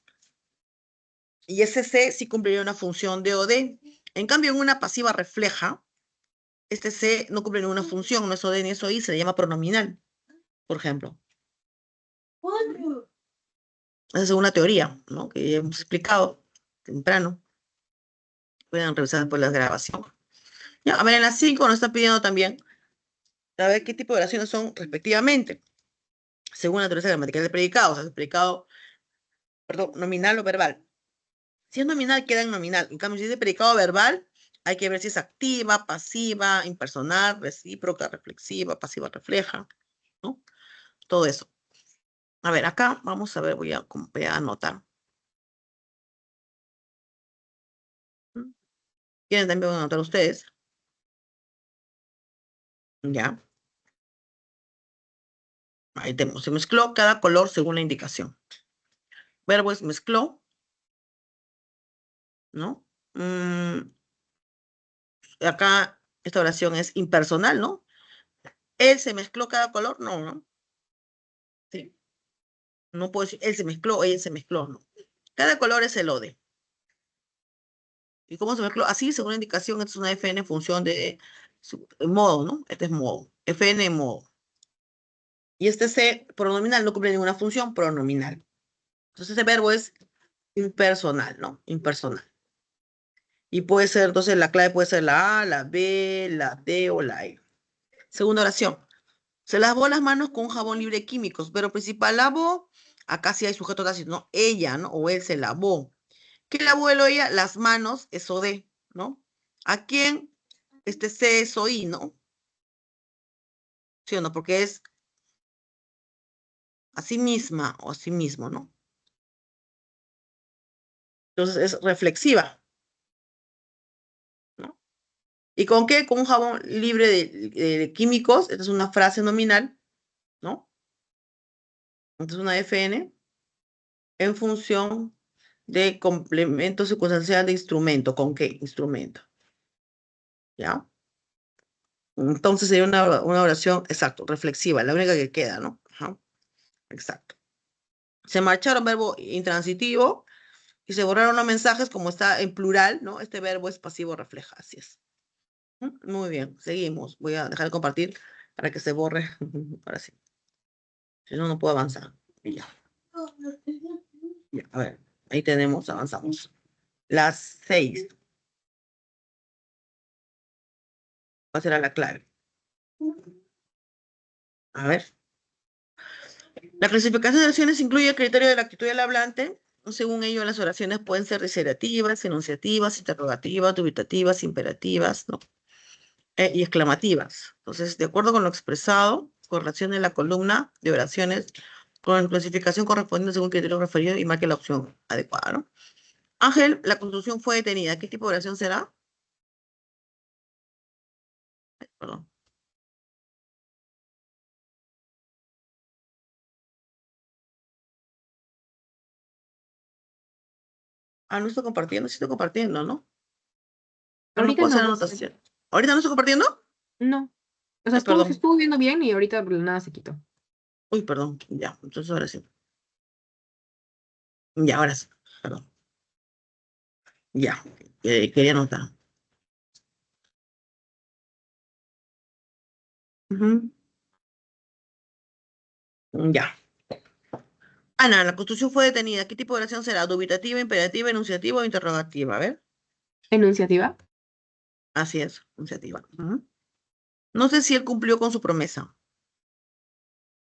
Y ese C sí cumpliría una función de OD. En cambio, en una pasiva refleja, este C no cumple ninguna función, no es OD ni es OI, se le llama pronominal, por ejemplo. Esa es una teoría, ¿no? Que ya hemos explicado temprano. Pueden revisar después las grabaciones. Ya, a ver, en las 5 nos está pidiendo también saber qué tipo de oraciones son respectivamente, según la teoría gramatical del predicado, o sea, el predicado, perdón, nominal o verbal. Si es nominal, queda en nominal. En cambio, si es de predicado verbal, hay que ver si es activa, pasiva, impersonal, recíproca, reflexiva, pasiva, refleja, ¿no? Todo eso. A ver, acá vamos a ver, voy a anotar. ¿Quieren también anotar ustedes? Ya. Ahí tenemos. Se mezcló cada color según la indicación. Verbo es mezcló, ¿no? Acá esta oración es impersonal, ¿no? Él se mezcló cada color, no, ¿no? Sí. No puedo decir él se mezcló, ella se mezcló, no. Cada color es el ode. ¿Y cómo se mezcló? Así, según la indicación, esta es una FN en función de modo, ¿no? Este es modo. FN en modo. Y este C pronominal no cumple ninguna función pronominal. Entonces, ese verbo es impersonal, ¿no? Impersonal. Y puede ser, entonces, la clave puede ser la A, la B, la D o la E. Segunda oración. Se lavó las manos con un jabón libre de químicos, pero principal lavó, acá sí hay sujeto tácito, ¿no? Ella, ¿no? O él se lavó. ¿Qué lavó él o ella? Las manos, eso de, ¿no? ¿A quién? Este C es oí, ¿no? ¿Sí o no? Porque es a sí misma o a sí mismo, ¿no? Entonces es reflexiva, ¿no? ¿Y con qué? Con un jabón libre de químicos. Esta es una frase nominal, ¿no? Entonces una FN en función de complemento circunstancial de instrumento. ¿Con qué instrumento? ¿Ya? Entonces sería una oración, exacto, reflexiva, la única que queda, ¿no? Ajá, exacto. Se marcharon, verbo intransitivo, y se borraron los mensajes como está en plural, ¿no? Este verbo es pasivo refleja, así es. Muy bien, seguimos. Voy a dejar de compartir para que se borre. Ahora sí. Si no, no puedo avanzar. Y ya. Ya, a ver, ahí tenemos, avanzamos. Las 6. ¿Cuál será la clave? A ver. La clasificación de oraciones incluye el criterio de la actitud del hablante. Según ello, las oraciones pueden ser reiterativas, enunciativas, interrogativas, dubitativas, imperativas, ¿no? Y exclamativas. Entonces, de acuerdo con lo expresado, correlación en la columna de oraciones con clasificación correspondiente según el criterio referido y marque la opción adecuada, ¿no? Ángel, la construcción fue detenida. ¿Qué tipo de oración será? Perdón. No estoy compartiendo, sí estoy compartiendo, ¿no? No Ahorita puedo hacer no. anotación. ¿Ahorita no estoy compartiendo? No. O sea, se Perdón. estuvo viendo bien y ahorita nada se quitó. Uy, perdón. Ya, entonces ahora sí. Ya, ahora sí. Perdón. Ya, quería anotar. Ujú. Ya. Ana, la construcción fue detenida. ¿Qué tipo de oración será? ¿Dubitativa, imperativa, enunciativa o interrogativa? A ver. Enunciativa. Así es, enunciativa. Ujú. No sé si él cumplió con su promesa.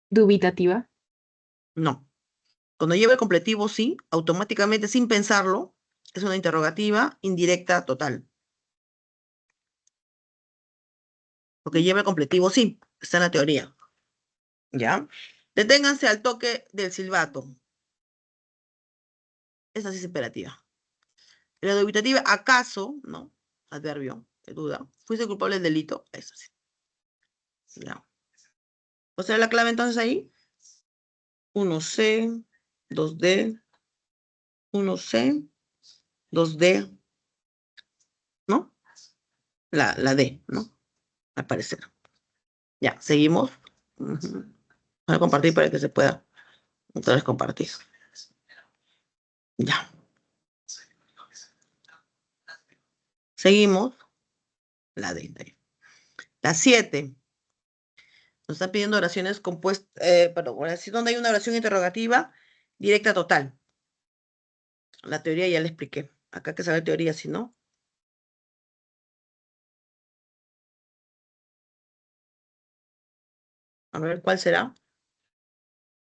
Dubitativa. No. Cuando lleva el completivo sí, automáticamente, sin pensarlo, es una interrogativa indirecta total. Porque lleva el completivo sí, está en la teoría. ¿Ya? Deténganse al toque del silbato. Esa sí es imperativa. La dubitativa, ¿acaso? ¿No? Adverbio, de duda. ¿Fuiste culpable del delito? Eso sí. Ya. ¿O sea, la clave entonces ahí? 1C, 2D, 1C, 2D, ¿no? La D, ¿no? Al parecer. Ya, seguimos. Ujú. Voy a compartir para que se pueda otra vez compartir. Ya. Seguimos. La D. La 7. Nos están pidiendo oraciones compuestas, perdón, oración donde hay una oración interrogativa directa total. La teoría ya la expliqué. Acá hay que saber teoría, si no. A ver, ¿cuál será?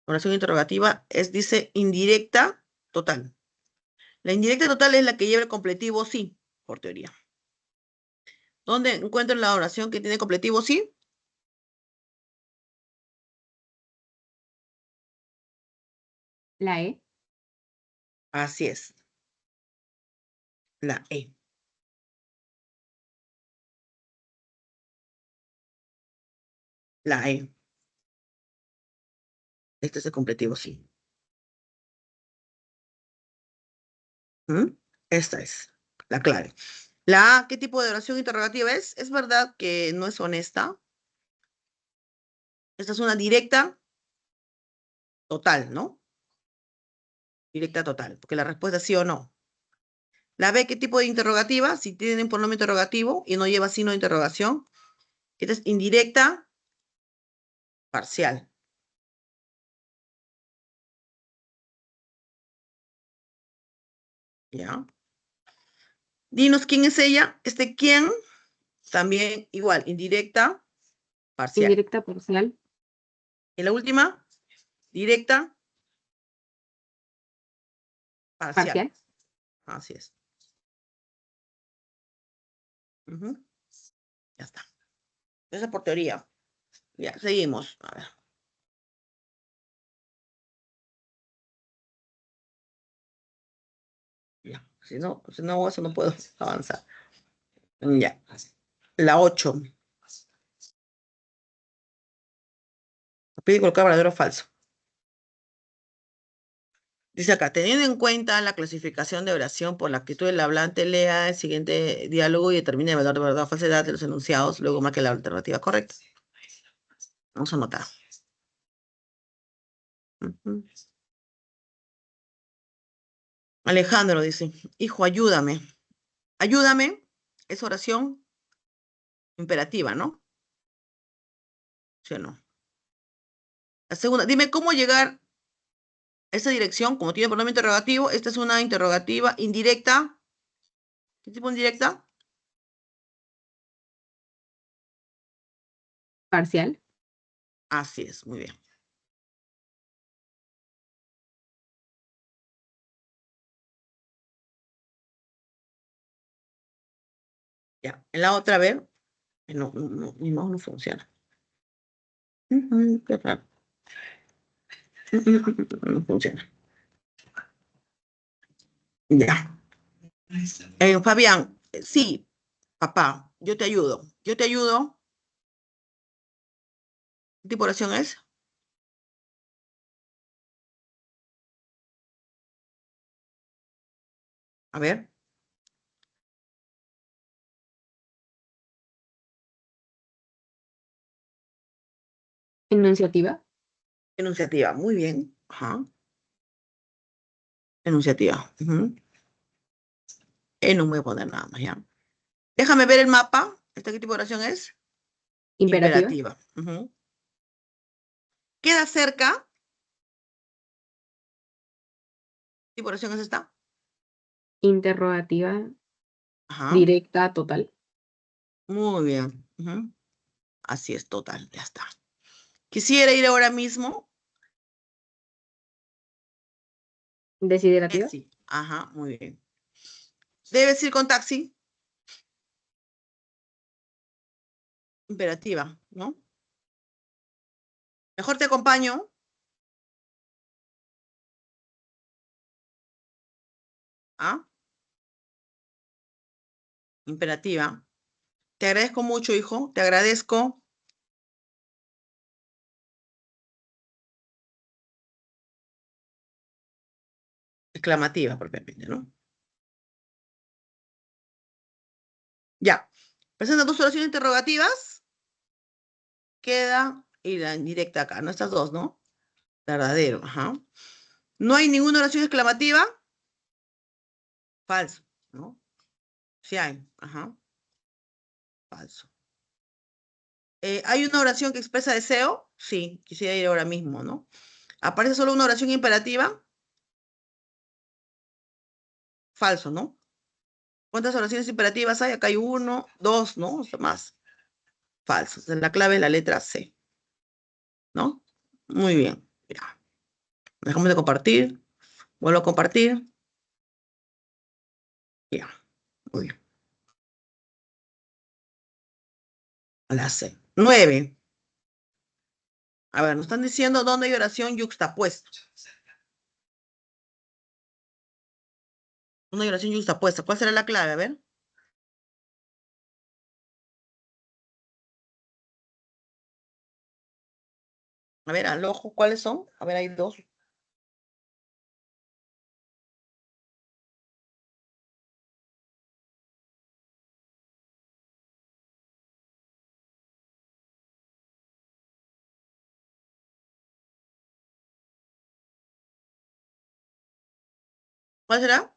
Oración interrogativa dice indirecta total. La indirecta total es la que lleva el completivo sí, por teoría. ¿Dónde encuentro la oración que tiene completivo sí? La E. Así es. La E. La E. Este es el completivo sí. ¿Mm? Esta es la clave. La A, ¿qué tipo de oración interrogativa es? Es verdad que no es honesta. Esta es una directa total, ¿no? Directa total, porque la respuesta es sí o no. La B, ¿qué tipo de interrogativa? Si tienen pronombre interrogativo y no lleva signo de interrogación. Esta es indirecta parcial. ¿Ya? Dinos quién es ella. Este quién, también igual, indirecta parcial. Indirecta parcial. Y la última, directa parcial. Parcial. Así es. Ujú. Ya está. Esa es por teoría. Ya, seguimos. A ver. Ya. Si no, eso no puedo avanzar. Ya. La 8. Pide colocar verdadero o falso. Dice acá, teniendo en cuenta la clasificación de oración por la actitud del hablante, lea el siguiente diálogo y determine el valor de verdad o falsedad de los enunciados, luego marque la alternativa correcta. Vamos a anotar. Ujú. Alejandro dice, hijo, ayúdame. Ayúdame es oración imperativa, ¿no? ¿Sí o no? La segunda, dime cómo llegar a esa dirección, como tiene pronombre interrogativo. Esta es una interrogativa indirecta. ¿Qué tipo de indirecta? Parcial. Así es, muy bien. Ya, en la otra, a ver. No, mi mouse no funciona. Qué raro. No funciona. Ya. Fabián, sí, papá, yo te ayudo. Yo te ayudo. ¿Qué tipo de oración es? A ver. Enunciativa. Enunciativa, muy bien. Ajá. Enunciativa. No voy a poner nada más, ya. Déjame ver el mapa. ¿Qué tipo de oración es? Imperativa. Imperativa. Queda cerca. ¿Qué tipo de oración es esta? Interrogativa. Ajá. Directa, total. Muy bien. Así es, total, ya está. Quisiera ir ahora mismo. Desiderativa. Sí. Ajá, muy bien. ¿Debes ir con taxi? Imperativa, ¿no? Mejor te acompaño. ¿Ah? Imperativa. Te agradezco mucho, hijo. Te agradezco. Exclamativa, propiamente, ¿no? Ya. Presenta tus oraciones interrogativas. Queda y la indirecta acá, ¿no? Estas dos, ¿no? Verdadero, ajá. No hay ninguna oración exclamativa. Falso, ¿no? Sí hay, ajá. Falso. ¿Hay una oración que expresa deseo? Sí, quisiera ir ahora mismo, ¿no? ¿Aparece solo una oración imperativa? Falso, ¿no? ¿Cuántas oraciones imperativas hay? Acá hay uno, dos, ¿no? O sea, más. Falso. Entonces, la clave es la letra C, ¿no? Muy bien. Ya. Dejamos de compartir. Vuelvo a compartir. Ya. Muy bien. A la C. 9. A ver, nos están diciendo dónde hay oración yuxtapuesta. ¿Dónde hay oración yuxtapuesta? ¿Cuál será la clave? A ver. A ver, al ojo, ¿cuáles son? A ver, hay dos. ¿Cuál será?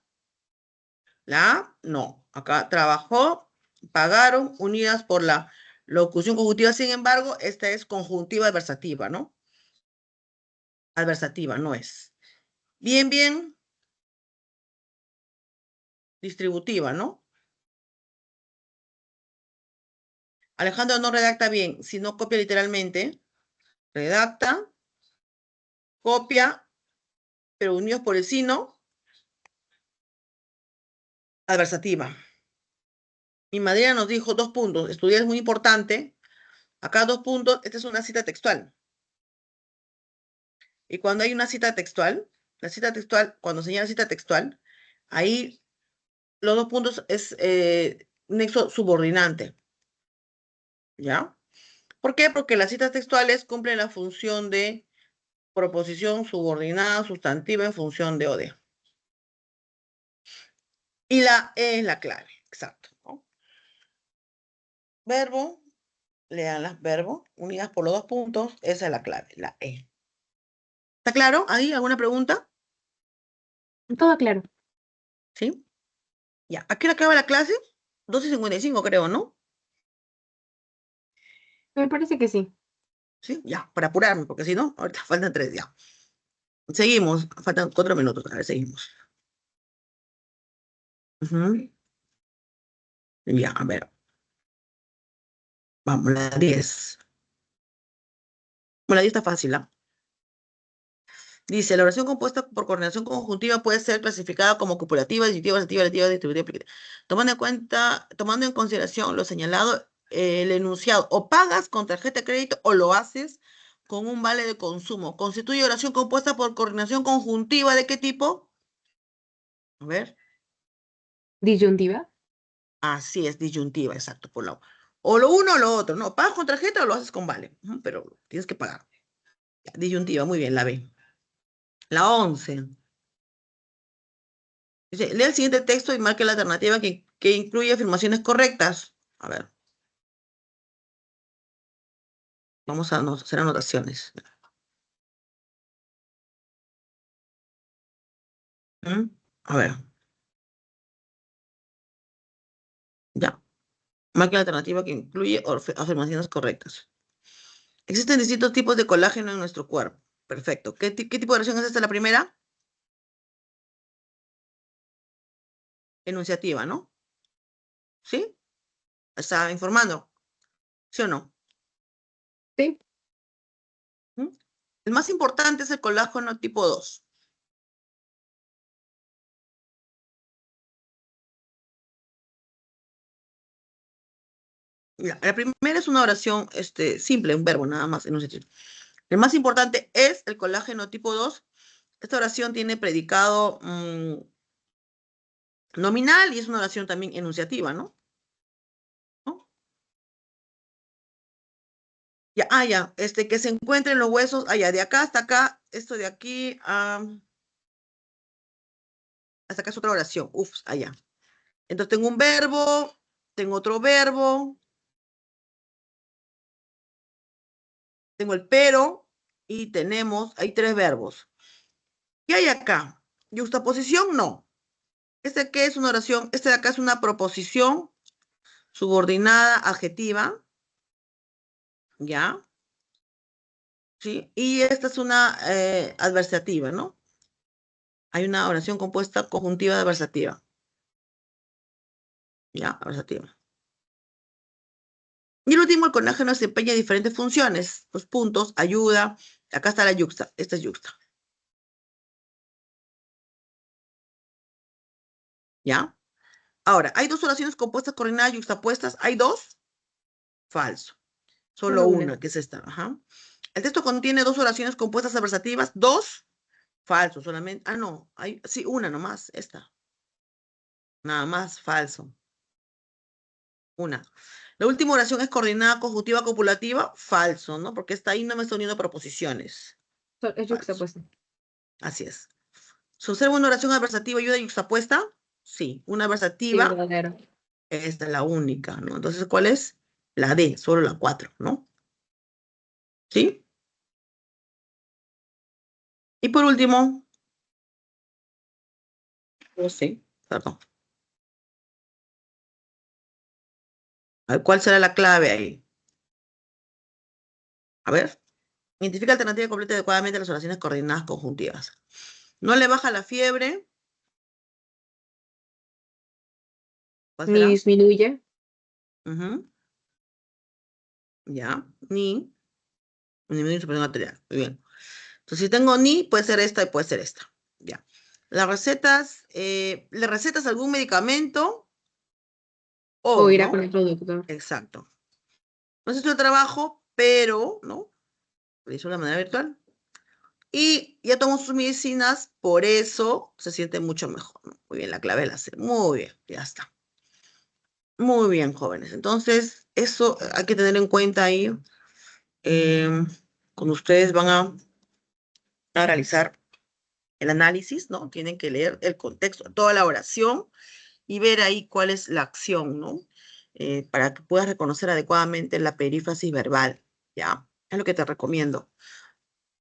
La A, no. Acá trabajó, pagaron, unidas por la locución conjuntiva. Sin embargo, esta es conjuntiva adversativa, ¿no? Adversativa, no es. Bien, bien. Distributiva, ¿no? Alejandro no redacta bien, sino copia literalmente. Redacta, copia, pero unidos por el signo. Adversativa. Mi madrina nos dijo 2 puntos. Estudiar es muy importante. Acá 2 puntos. Esta es una cita textual. Y cuando hay una cita textual, la cita textual, cuando señala cita textual, ahí los 2 puntos es nexo subordinante. ¿Ya? ¿Por qué? Porque las citas textuales cumplen la función de proposición subordinada sustantiva en función de OD. Y la E es la clave, exacto, ¿no? Verbo, leanlas, verbo, unidas por los 2 puntos, esa es la clave, la E. ¿Está claro? ¿Ahí alguna pregunta? Todo claro. ¿Sí? Ya, ¿a qué hora acaba la clase? 12:55 creo, ¿no? Me parece que sí. ¿Sí? Ya, para apurarme, porque si no, ahorita faltan 3 ya. Seguimos, faltan 4 minutos, a ver, seguimos. Ujú. Ya, a ver, vamos, la 10. Bueno, la 10 está fácil, ¿ah? Dice, la oración compuesta por coordinación conjuntiva puede ser clasificada como copulativa, disyuntiva, asertiva, relativa, distributiva, aplicativa. Tomando en consideración lo señalado, el enunciado, o pagas con tarjeta de crédito o lo haces con un vale de consumo. ¿Constituye oración compuesta por coordinación conjuntiva de qué tipo? A ver, Disyuntiva. así es, disyuntiva, exacto, por la o lo uno o lo otro, ¿no? ¿Pagas con tarjeta o lo haces con vale? Pero tienes que pagar. Ya, disyuntiva, muy bien, la B. La 11. Dice, lee el siguiente texto y marque la alternativa que incluye afirmaciones correctas. A ver, vamos a hacer anotaciones. ¿Mm? A ver, ya. Marque la alternativa que incluye afirmaciones correctas. Existen distintos tipos de colágeno en nuestro cuerpo. Perfecto. ¿Qué tipo de oración es esta? La primera, enunciativa, ¿no? ¿Sí? Está informando. ¿Sí o no? Sí. ¿Mm? El más importante es el colágeno tipo 2. Ya, la primera es una oración simple, un verbo nada más, enunciativo. El más importante es el colágeno tipo 2. Esta oración tiene predicado nominal y es una oración también enunciativa, ¿no? ¿No? Ya, ya, que se encuentren los huesos, ya, de acá hasta acá, esto de aquí, hasta acá es otra oración, allá. Entonces tengo un verbo, tengo otro verbo, tengo el pero y hay 3 verbos. ¿Qué hay acá? Yuxtaposición, no. ¿Qué es una oración? De acá es una proposición subordinada adjetiva, ¿ya? ¿Sí? Y esta es una adversativa, ¿no? Hay una oración compuesta conjuntiva adversativa. ¿Ya? Adversativa. Y el último, el colágeno desempeña diferentes funciones. Los puntos, ayuda. Acá está la yuxta. Esta es yuxta. ¿Ya? Ahora, ¿hay 2 oraciones compuestas coordinadas yuxtapuestas? ¿Hay 2? Falso. Solo una, que es esta. Ajá. El texto contiene 2 oraciones compuestas adversativas. 2. Falso, solamente. No. Sí, una nomás. Esta. Nada más, falso. Una. La última oración es coordinada conjuntiva copulativa. Falso, ¿no? Porque ahí no me está uniendo proposiciones. Es Falso. yuxtapuesta. Así es. ¿Se observa una oración adversativa y una yuxtapuesta? Sí, una Sí, adversativa. verdadero. Esta es la única, ¿no? Entonces, ¿cuál es? La D, solo la 4, ¿no? ¿Sí? Y por último, sí, perdón. A ver, ¿cuál será la clave ahí? A ver. Identifica alternativa completa y adecuadamente las oraciones coordinadas conjuntivas. No le baja la fiebre. ¿Cuál Ni será? disminuye. Ya, ni supresión arterial. Muy bien. Entonces, si tengo ni, puede ser esta y puede ser esta. Ya. Las recetas, ¿le recetas algún medicamento? O irá ¿No? con el productor. Exacto. No sé si yo trabajo, pero, ¿no? Lo hizo de manera virtual. Y ya tomo sus medicinas, por eso se siente mucho mejor, ¿no? Muy bien, la clave de la C. Muy bien, ya está. Muy bien, jóvenes. Entonces, eso hay que tener en cuenta ahí. Cuando ustedes van a realizar el análisis, ¿no? Tienen que leer el contexto, toda la oración y ver ahí cuál es la acción, ¿no? Para que puedas reconocer adecuadamente la perífrasis verbal, ¿ya? Es lo que te recomiendo.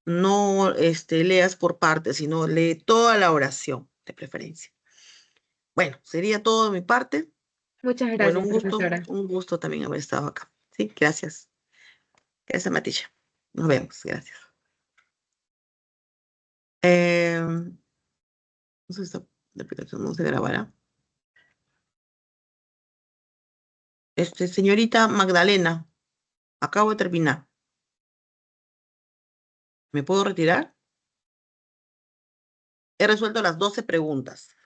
No leas por partes, sino lee toda la oración, de preferencia. Bueno, sería todo de mi parte. Muchas Bueno, gracias, profesora. un gusto también haber estado acá. Sí, gracias. Gracias, Matilla. Nos vemos, gracias. No sé si esta aplicación no se grabará. Señorita Magdalena, acabo de terminar. ¿Me puedo retirar? He resuelto las 12 preguntas.